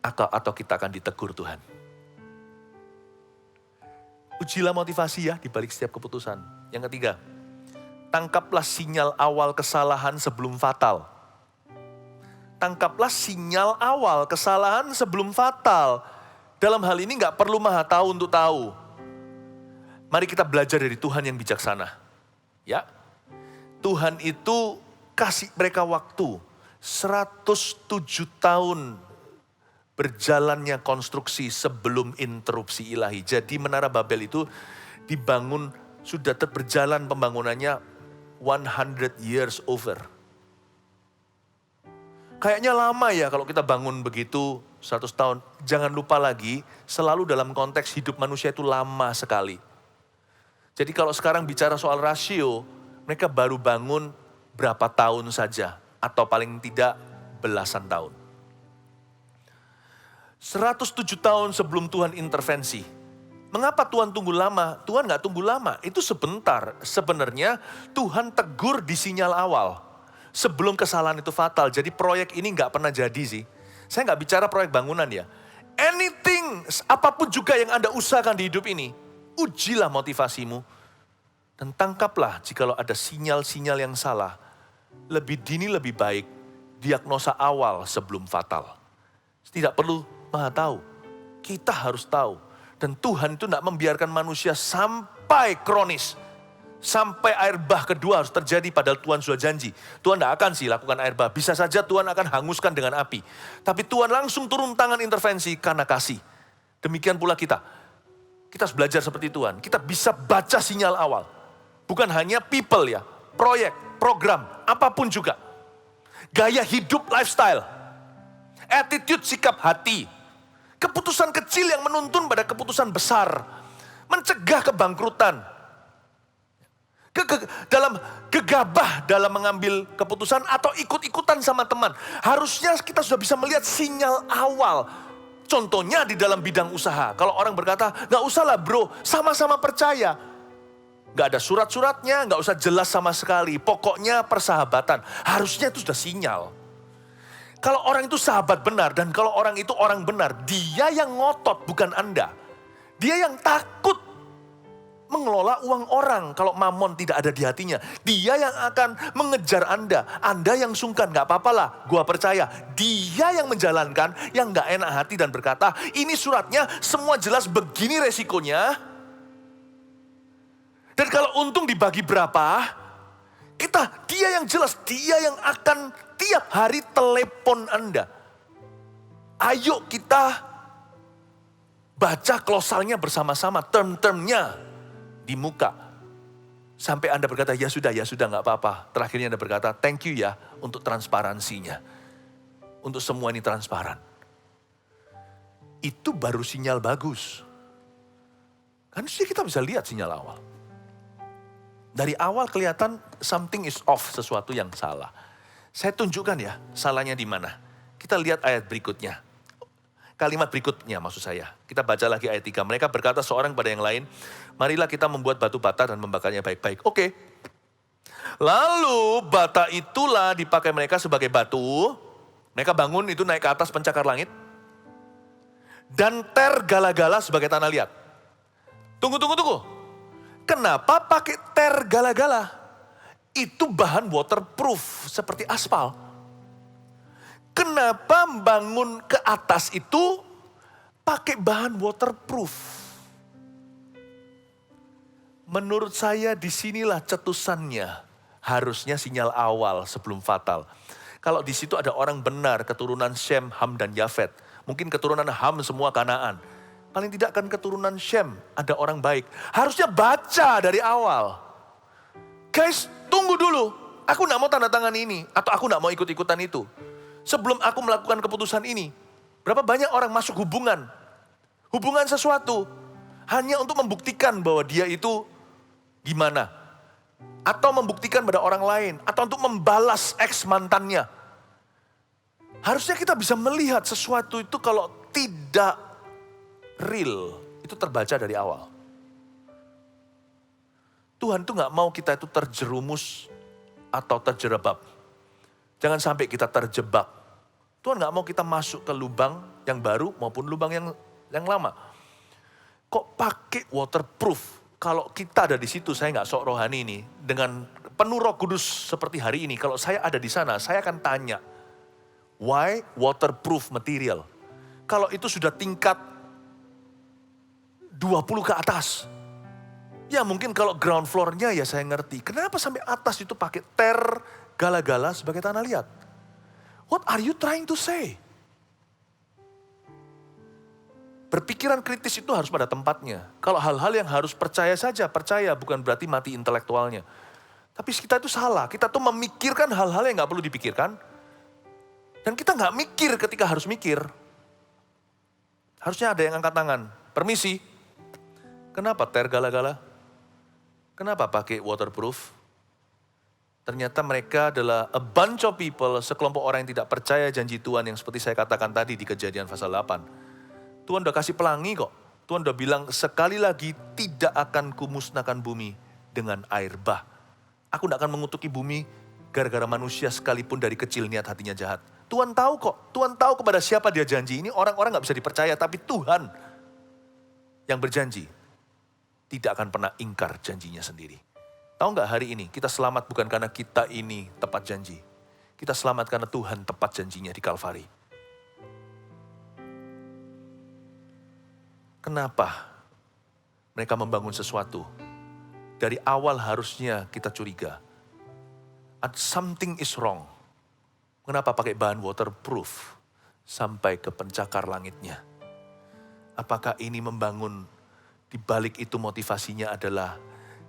Speaker 5: atau kita akan ditegur Tuhan. Ujilah motivasi ya di balik setiap keputusan. Yang ketiga, tangkaplah sinyal awal kesalahan sebelum fatal. Tangkaplah sinyal awal kesalahan sebelum fatal. Dalam hal ini gak perlu maha tahu untuk tahu. Mari kita belajar dari Tuhan yang bijaksana. Ya, Tuhan itu kasih mereka waktu 107 tahun berjalannya konstruksi sebelum interupsi ilahi. Jadi Menara Babel itu dibangun, sudah berjalan pembangunannya 100 years over. Kayaknya lama ya kalau kita bangun begitu 100 tahun. Jangan lupa lagi, selalu dalam konteks hidup manusia itu lama sekali. Jadi kalau sekarang bicara soal rasio, mereka baru bangun berapa tahun saja. Atau paling tidak belasan tahun. 107 tahun sebelum Tuhan intervensi. Mengapa Tuhan tunggu lama? Tuhan gak tunggu lama, itu sebentar. Sebenarnya Tuhan tegur di sinyal awal. Sebelum kesalahan itu fatal. Jadi proyek ini gak pernah jadi sih. Saya gak bicara proyek bangunan ya. Anything, apapun juga yang Anda usahakan di hidup ini. Ujilah motivasimu. Dan tangkaplah jikalau ada sinyal-sinyal yang salah. Lebih dini lebih baik. Diagnosa awal sebelum fatal. Tidak perlu maha tahu. Kita harus tahu. Dan Tuhan itu tidak membiarkan manusia sampai kronis. Sampai air bah kedua harus terjadi padahal Tuhan sudah janji. Tuhan tidak akan sih lakukan air bah. Bisa saja Tuhan akan hanguskan dengan api. Tapi Tuhan langsung turun tangan intervensi karena kasih. Demikian pula kita. Kita harus belajar seperti Tuhan. Kita bisa baca sinyal awal. Bukan hanya people ya. Proyek, program, apapun juga. Gaya hidup, lifestyle. Attitude, sikap hati. Keputusan kecil yang menuntun pada keputusan besar. Mencegah kebangkrutan. Dalam gegabah dalam mengambil keputusan atau ikut-ikutan sama teman. Harusnya kita sudah bisa melihat sinyal awal. Contohnya di dalam bidang usaha. Kalau orang berkata, gak usah lah bro, sama-sama percaya. Gak ada surat-suratnya, gak usah jelas sama sekali. Pokoknya persahabatan. Harusnya itu sudah sinyal. Kalau orang itu sahabat benar dan kalau orang itu orang benar, dia yang ngotot bukan Anda. Dia yang takut mengelola uang orang kalau mamon tidak ada di hatinya. Dia yang akan mengejar Anda. Anda yang sungkan, gak apa-apa lah, gua percaya. Dia yang menjalankan, yang gak enak hati dan berkata, ini suratnya semua jelas begini resikonya. Dan kalau untung dibagi berapa, dia yang jelas, dia yang akan tiap hari telepon Anda. Ayo kita Baca klausalnya bersama-sama, term-termnya di muka. Sampai Anda berkata, ya sudah gak apa-apa. Terakhirnya Anda berkata, thank you ya untuk transparansinya. Untuk semua ini transparan. Itu baru sinyal bagus. Kan kita bisa lihat sinyal awal. Dari awal kelihatan something is off, sesuatu yang salah. Saya tunjukkan ya, salahnya di mana. Kita lihat ayat berikutnya. Kalimat berikutnya maksud saya. Kita baca lagi ayat 3. Mereka berkata seorang pada yang lain, marilah kita membuat batu bata dan membakarnya baik-baik. Oke. Lalu bata itulah dipakai mereka sebagai batu. Mereka bangun itu naik ke atas pencakar langit. Dan tergala-gala sebagai tanah liat. Tunggu. Kenapa pakai tergala-gala? Itu bahan waterproof seperti aspal. Kenapa bangun ke atas itu pakai bahan waterproof? Menurut saya disinilah cetusannya. Harusnya sinyal awal sebelum fatal. Kalau di situ ada orang benar, keturunan Shem, Ham, dan Yafet. Mungkin keturunan Ham semua Kanaan. Paling tidak kan keturunan Shem, ada orang baik. Harusnya baca dari awal. Guys, tunggu dulu. Aku gak mau tanda tangan ini. Atau aku gak mau ikut-ikutan itu. Sebelum aku melakukan keputusan ini, berapa banyak orang masuk hubungan sesuatu, hanya untuk membuktikan bahwa dia itu gimana. Atau membuktikan pada orang lain, atau untuk membalas ex mantannya. Harusnya kita bisa melihat sesuatu itu kalau tidak real, itu terbaca dari awal. Tuhan tuh gak mau kita itu terjerumus atau terjerabab. Jangan sampai kita terjebak. Tuhan gak mau kita masuk ke lubang yang baru maupun lubang yang lama. Kok pakai waterproof? Kalau kita ada di situ, saya gak sok rohani ini. Dengan penuh Roh Kudus seperti hari ini, kalau saya ada di sana, saya akan tanya. Why waterproof material? Kalau itu sudah tingkat 20 ke atas. Ya mungkin kalau ground floor-nya ya saya ngerti. Kenapa sampai atas itu pakai gala-gala sebagai tanah liat? What are you trying to say? Berpikiran kritis itu harus pada tempatnya. Kalau hal-hal yang harus percaya saja, percaya bukan berarti mati intelektualnya. Tapi kita itu salah, kita tuh memikirkan hal-hal yang gak perlu dipikirkan. Dan kita gak mikir ketika harus mikir. Harusnya ada yang angkat tangan, permisi. Kenapa tergala-gala? Kenapa pakai waterproof? Ternyata mereka adalah a bunch of people, sekelompok orang yang tidak percaya janji Tuhan yang seperti saya katakan tadi di Kejadian pasal 8. Tuhan udah kasih pelangi kok. Tuhan udah bilang sekali lagi tidak akan kumusnahkan bumi dengan air bah. Aku tidak akan mengutuki bumi gara-gara manusia sekalipun dari kecil niat hatinya jahat. Tuhan tahu kok. Tuhan tahu kepada siapa dia janji. Ini orang-orang gak bisa dipercaya, tapi Tuhan yang berjanji tidak akan pernah ingkar janjinya sendiri. Tahu gak hari ini kita selamat bukan karena kita ini tepat janji. Kita selamat karena Tuhan tepat janjinya di Kalvari. Kenapa mereka membangun sesuatu? Dari awal harusnya kita curiga. Something is wrong. Kenapa pakai bahan waterproof sampai ke pencakar langitnya? Apakah ini membangun, di balik itu motivasinya adalah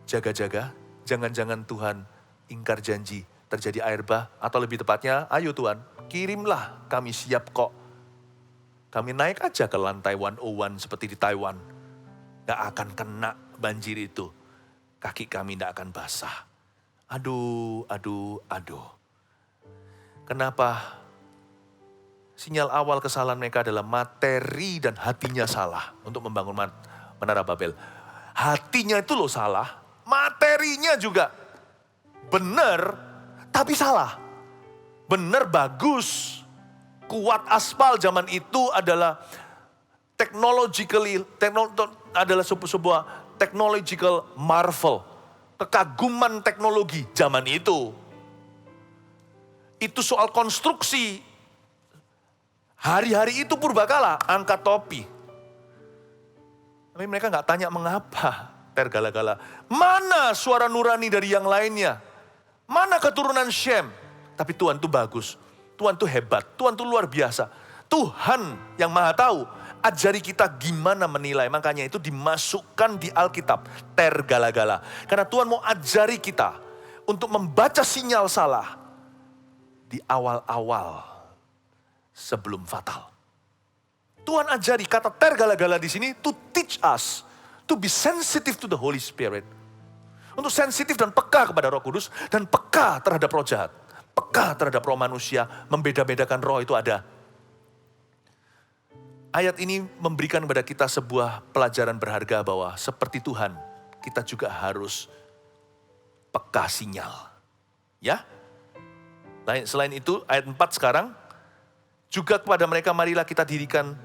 Speaker 5: jaga-jaga? Jangan-jangan Tuhan ingkar janji, terjadi air bah, atau lebih tepatnya, ayo Tuhan, kirimlah, kami siap kok. Kami naik aja ke lantai 101 seperti di Taiwan. Gak akan kena banjir itu. Kaki kami gak akan basah. Aduh. Kenapa? Sinyal awal kesalahan mereka adalah materi dan hatinya salah untuk membangun Menara Babel. Hatinya itu loh salah. Materinya juga benar, tapi salah. Benar bagus, kuat aspal zaman itu adalah adalah sebuah technological marvel, kekaguman teknologi zaman itu. Itu soal konstruksi. Hari-hari itu purbakala angkat topi. Tapi mereka nggak tanya mengapa. Tergala-gala. Mana suara nurani dari yang lainnya? Mana keturunan Shem? Tapi Tuhan tuh bagus. Tuhan tuh hebat. Tuhan tuh luar biasa. Tuhan yang Maha Tahu, ajari kita gimana menilai. Makanya itu dimasukkan di Alkitab, tergala-gala. Karena Tuhan mau ajari kita untuk membaca sinyal salah di awal-awal sebelum fatal. Tuhan ajari, kata tergala-gala di sini, to teach us to be sensitive to the Holy Spirit. Untuk sensitif dan peka kepada Roh Kudus, dan peka terhadap roh jahat. Peka terhadap roh manusia, membeda-bedakan roh itu ada. Ayat ini memberikan kepada kita sebuah pelajaran berharga bahwa seperti Tuhan, kita juga harus peka sinyal. Ya? Selain itu, ayat 4 sekarang, juga kepada mereka marilah kita dirikan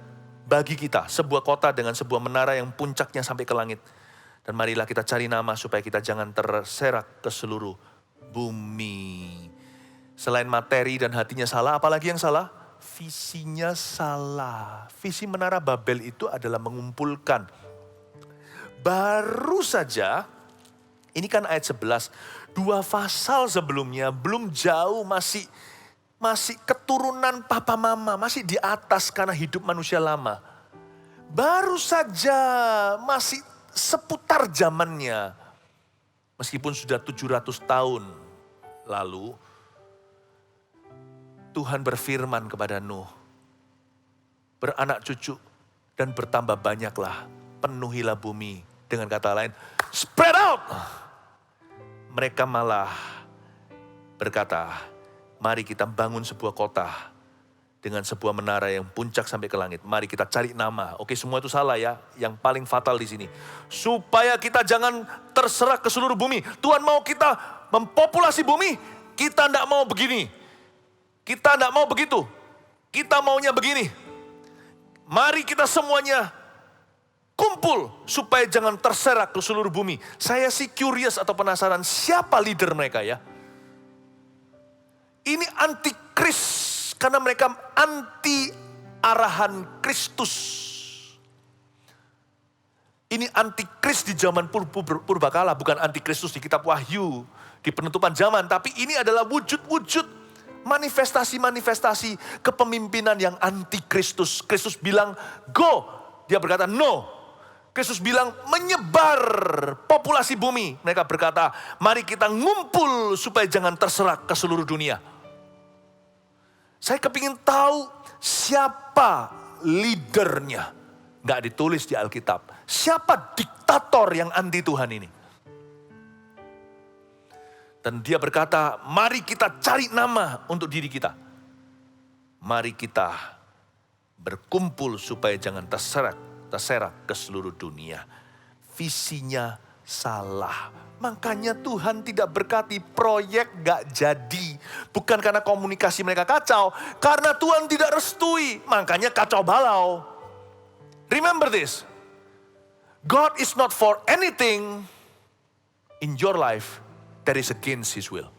Speaker 5: bagi kita sebuah kota dengan sebuah menara yang puncaknya sampai ke langit. Dan marilah kita cari nama supaya kita jangan terserak ke seluruh bumi. Selain materi dan hatinya salah, apalagi yang salah? Visinya salah. Visi Menara Babel itu adalah mengumpulkan. Baru saja, ini kan ayat 11, 2 pasal sebelumnya belum jauh, masih keturunan papa mama, masih di atas karena hidup manusia lama. Baru saja masih seputar zamannya. Meskipun sudah 700 tahun lalu, Tuhan berfirman kepada Nuh, beranak cucu dan bertambah banyaklah, penuhilah bumi. Dengan kata lain, spread out. Mereka malah berkata, mari kita bangun sebuah kota dengan sebuah menara yang puncak sampai ke langit. Mari kita cari nama. Oke, semua itu salah ya. Yang paling fatal di sini. Supaya kita jangan terserak ke seluruh bumi. Tuhan mau kita mempopulasi bumi. Kita tidak mau begini. Kita tidak mau begitu. Kita maunya begini. Mari kita semuanya kumpul supaya jangan terserak ke seluruh bumi. Saya sih curious atau penasaran siapa leader mereka ya. Ini antikris. Karena mereka anti arahan Kristus. Ini antikris di zaman purbakala, bukan antikristus di kitab Wahyu, di penutupan zaman. Tapi ini adalah wujud-wujud manifestasi-manifestasi kepemimpinan yang antikristus. Kristus bilang go, dia berkata no. Kristus bilang menyebar populasi bumi. Mereka berkata mari kita ngumpul supaya jangan terserak ke seluruh dunia. Saya kepingin tahu siapa leadernya. Nggak ditulis di Alkitab. Siapa diktator yang anti Tuhan ini? Dan dia berkata, mari kita cari nama untuk diri kita. Mari kita berkumpul supaya jangan terserak ke seluruh dunia. Visinya salah. Makanya Tuhan tidak berkati, proyek gak jadi. Bukan karena komunikasi mereka kacau, karena Tuhan tidak restui. Makanya kacau balau. Remember this. God is not for anything in your life that is against His will.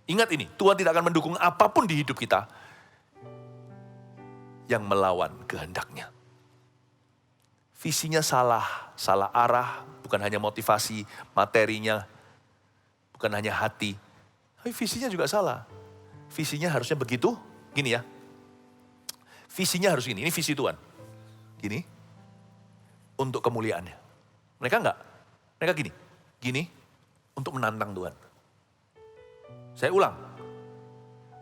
Speaker 5: Ingat ini, Tuhan tidak akan mendukung apapun di hidup kita yang melawan kehendaknya. Visinya salah arah, bukan hanya motivasi, materinya, bukan hanya hati. Tapi visinya juga salah. Visinya harusnya begitu, gini ya. Visinya harus gini, ini visi Tuhan. Gini, untuk kemuliaannya. Mereka enggak, mereka gini, untuk menantang Tuhan. Saya ulang,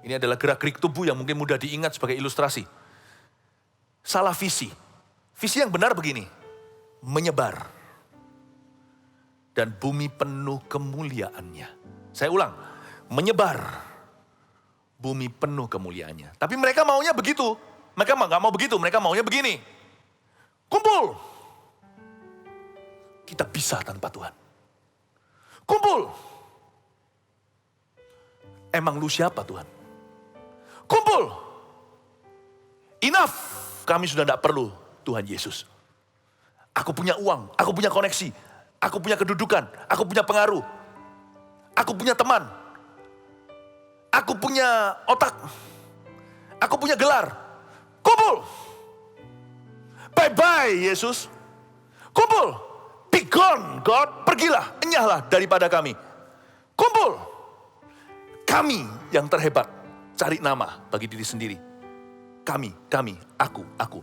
Speaker 5: ini adalah gerak-gerik tubuh yang mungkin mudah diingat sebagai ilustrasi. Salah visi. Visi yang benar begini, menyebar. Dan bumi penuh kemuliaannya. Saya ulang, menyebar. Bumi penuh kemuliaannya. Tapi mereka maunya begitu. Mereka gak mau begitu, mereka maunya begini. Kumpul. Kita bisa tanpa Tuhan. Kumpul. Emang lu siapa Tuhan? Kumpul. Enough. Kami sudah tidak perlu Tuhan Yesus. Aku punya uang, aku punya koneksi, aku punya kedudukan, aku punya pengaruh, aku punya teman, aku punya otak, aku punya gelar. Kumpul. Bye-bye Yesus. Kumpul. Be gone God, pergilah, enyahlah daripada kami. Kumpul. Kami yang terhebat, cari nama bagi diri sendiri. kami, aku.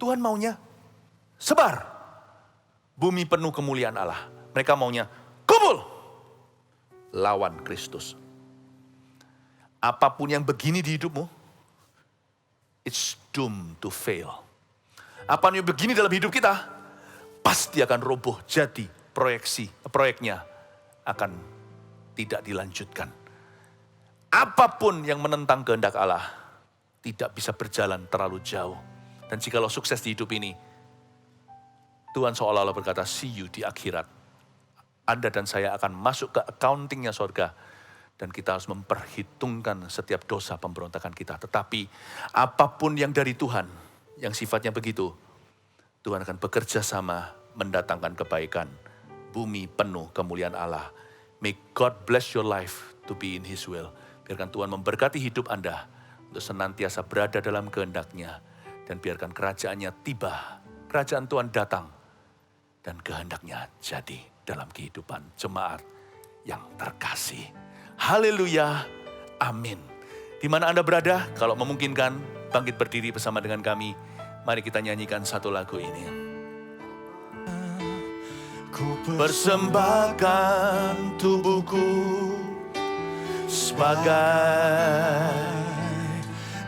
Speaker 5: Tuhan maunya sebar. Bumi penuh kemuliaan Allah. Mereka maunya kumpul. Lawan Kristus. Apapun yang begini di hidupmu, it's doomed to fail. Apa yang begini dalam hidup kita, pasti akan roboh. Jadi proyeknya akan tidak dilanjutkan. Apapun yang menentang kehendak Allah, tidak bisa berjalan terlalu jauh. Dan jikalau sukses di hidup ini, Tuhan seolah-olah berkata, see you di akhirat. Anda dan saya akan masuk ke accountingnya sorga. Dan kita harus memperhitungkan setiap dosa pemberontakan kita. Tetapi apapun yang dari Tuhan, yang sifatnya begitu, Tuhan akan bekerja sama mendatangkan kebaikan. Bumi penuh kemuliaan Allah. May God bless your life to be in His will. Biarkan Tuhan memberkati hidup Anda untuk senantiasa berada dalam kehendak-Nya. Dan biarkan kerajaan-Nya tiba. Kerajaan Tuhan datang. Dan kehendak-Nya jadi dalam kehidupan jemaat yang terkasih. Haleluya, amin. Di mana Anda berada, kalau memungkinkan, bangkit berdiri bersama dengan kami. Mari kita nyanyikan satu lagu ini.
Speaker 4: Ku
Speaker 5: Persembahkan tubuhku sebagai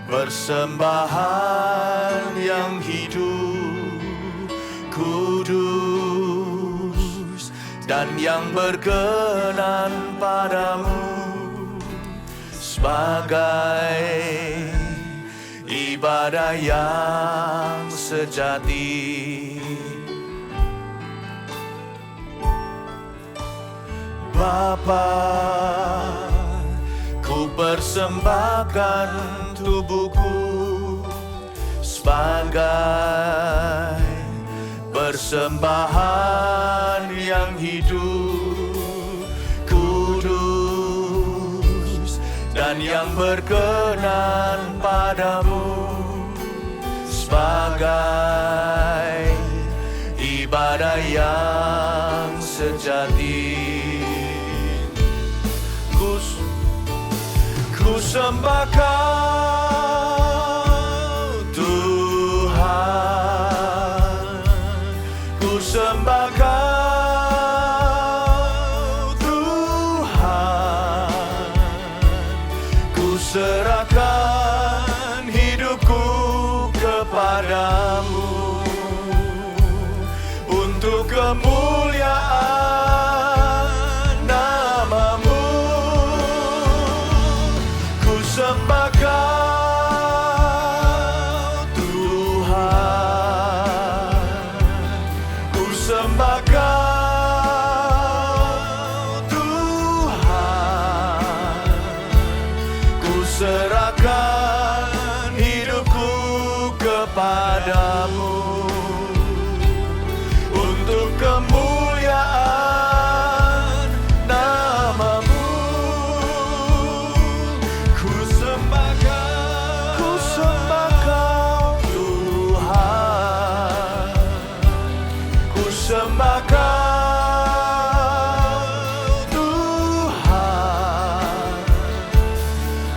Speaker 5: persembahan yang hidup, kudus, dan yang berkenan padamu, sebagai ibadah yang sejati. Bapa, ku persembahkan tubuhku sebagai persembahan yang hidup, kudus, dan yang berkenan padamu, sebagai ibadah yang sejati. Ku sembah Kau Tuhan, ku sembah Kau Tuhan, ku serahkan hidupku kepadamu untuk kemuliaan nama-Mu. Sembah Kau Tuhan, ku sembah Kau Tuhan, ku serahkan hidupku kepadamu untuk kemuliaan nama-Mu. Sembah Kau Tuhan,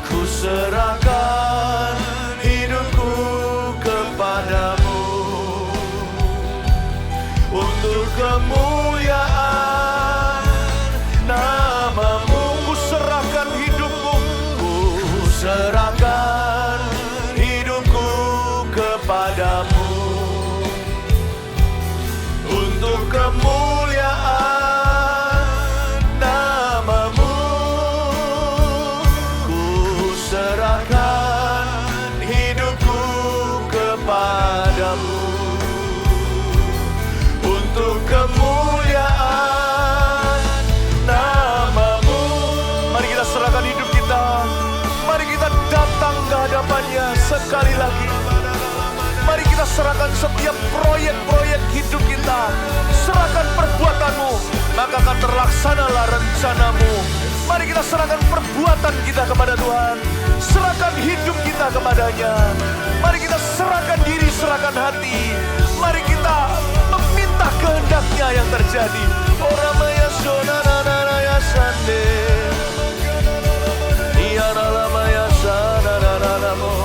Speaker 5: ku serahkan hidupku kepadamu untuk kemuliaan nama-Mu. Ku serahkan hidupku, ku serahkan hidupku kepadamu untuk kemuliaan nama-Mu. Ku serahkan hidupku kepadamu untuk kemuliaan nama-Mu. Mari kita serahkan hidup kita. Mari kita datang ke hadapan-Nya sekali lagi. Mari kita serahkan setiap proyek-proyek hidup kita. Serahkan perbuatan-Mu, maka akan terlaksanalah rencana-Mu. Mari kita serahkan perbuatan kita kepada Tuhan. Serahkan hidup kita kepada-Nya. Mari kita serahkan diri, serahkan hati. Mari kita meminta kehendak-Nya yang terjadi. Oramaya sonananaya sande. Iyaramaya sanananamo.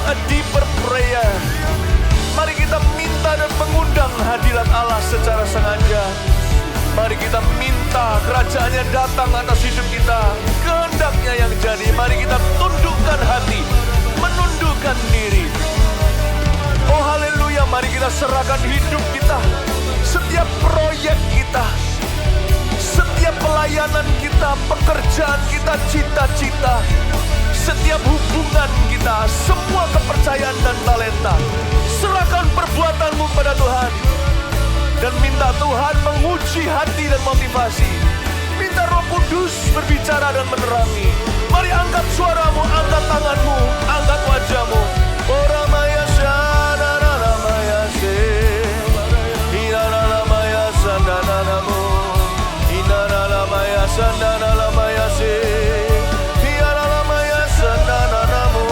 Speaker 5: a deeper prayer. Mari kita minta dan mengundang hadirat Allah secara sengaja. Mari kita minta kerajaan-Nya datang atas hidup kita. Kehendak-Nya yang jadi. Mari kita tundukkan hati, menundukkan diri. Oh haleluya, mari kita serahkan hidup kita. Setiap proyek kita, setiap pelayanan kita, pekerjaan kita, cita-cita, setiap hubungan kita, semua kepercayaan dan talenta. Serahkan perbuatanmu pada Tuhan. Dan minta Tuhan menguji hati dan motivasi. Minta Roh Kudus berbicara dan menerangi. Mari angkat suaramu, angkat tanganmu, angkat wajahmu. Oramaya shanana maya se. Inana maya sandana mo. Inana maya sandana maya se. Inana maya sandana mo.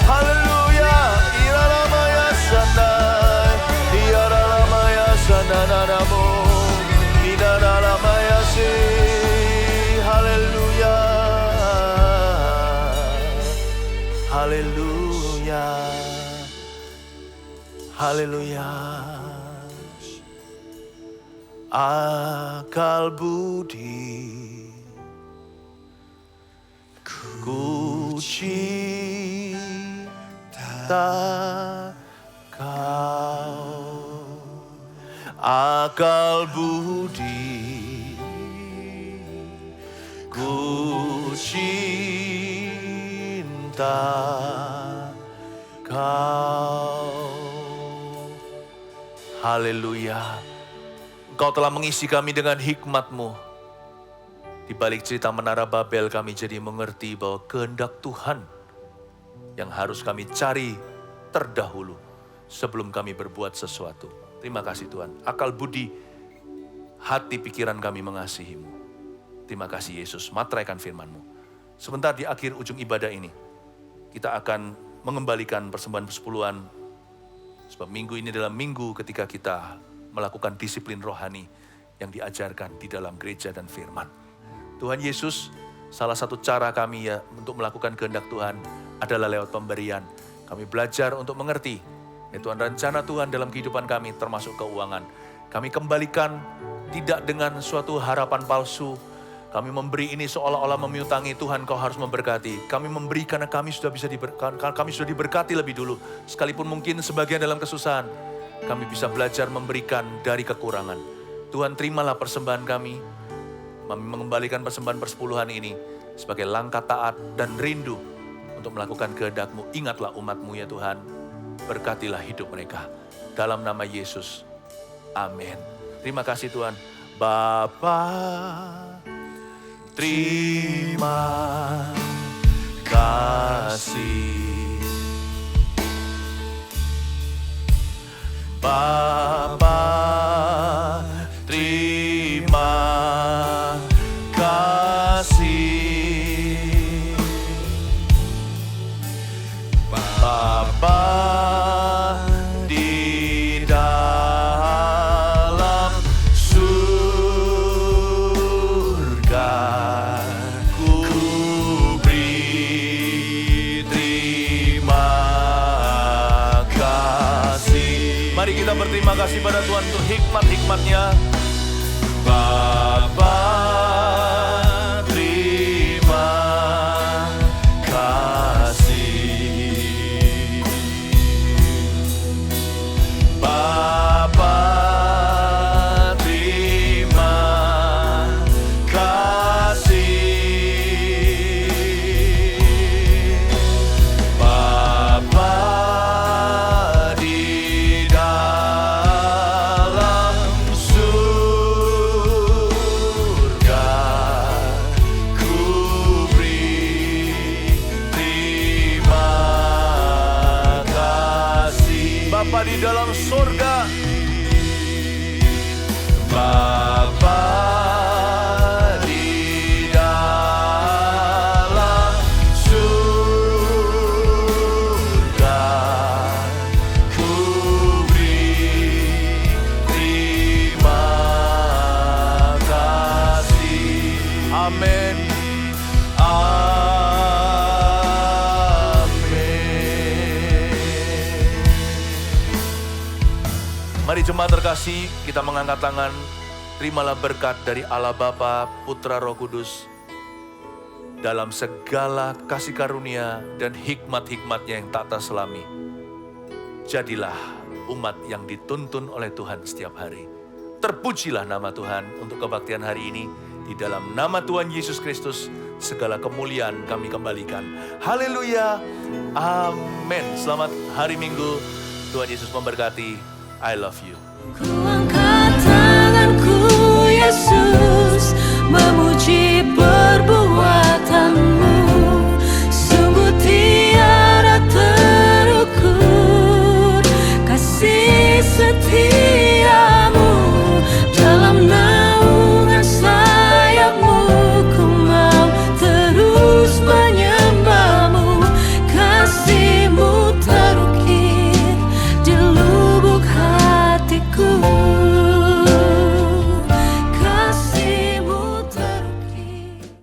Speaker 5: Haleluya. Inana maya sandana. Inana maya sandana mo. Inana maya se. Haleluya. Haleluya. Haleluya. Akal budi ku cinta kau. Akal budi ku cinta kau. Haleluya. Engkau telah mengisi kami dengan hikmat-Mu. Di balik cerita Menara Babel kami jadi mengerti bahwa kehendak Tuhan yang harus kami cari terdahulu sebelum kami berbuat sesuatu. Terima kasih Tuhan. Akal budi, hati pikiran kami mengasihi-Mu. Terima kasih Yesus, materaikan firman-Mu. Sebentar di akhir ujung ibadah ini, kita akan mengembalikan persembahan persepuluhan. Sebab minggu ini adalah minggu ketika kita melakukan disiplin rohani yang diajarkan di dalam gereja dan firman. Tuhan Yesus, salah satu cara kami ya untuk melakukan kehendak Tuhan adalah lewat pemberian. Kami belajar untuk mengerti, ya Tuhan, rencana Tuhan dalam kehidupan kami termasuk keuangan. Kami kembalikan tidak dengan suatu harapan palsu. Kami memberi ini seolah-olah memiutangi Tuhan, Kau harus memberkati. Kami memberi karena kami sudah diberkati lebih dulu. Sekalipun mungkin sebagian dalam kesusahan, kami bisa belajar memberikan dari kekurangan. Tuhan, terimalah persembahan kami. Kami mengembalikan persembahan persepuluhan ini sebagai langkah taat dan rindu untuk melakukan kehendak-Mu. Ingatlah umat-Mu ya Tuhan. Berkatilah hidup mereka. Dalam nama Yesus. Amin. Terima kasih Tuhan. Bapa, terima kasih. Bapa, terima kasih. Bapa di dalam surga, ku beri terima kasih. Mari kita berterima kasih pada Tuhan untuk hikmat-hikmat-Nya. Bapa, terima kasih. Bapa, terima kasih. Bapa di dalam surga, Jemaat terkasih, kita mengangkat tangan, terimalah berkat dari Allah Bapa, Putra, Roh Kudus, dalam segala kasih karunia dan hikmat-hikmatnya yang tak terselami. Jadilah umat yang dituntun oleh Tuhan setiap hari. Terpujilah nama Tuhan untuk kebaktian hari ini. Di dalam nama Tuhan Yesus Kristus, segala kemuliaan kami kembalikan. Haleluya, amin. Selamat hari Minggu, Tuhan Yesus memberkati. I love you.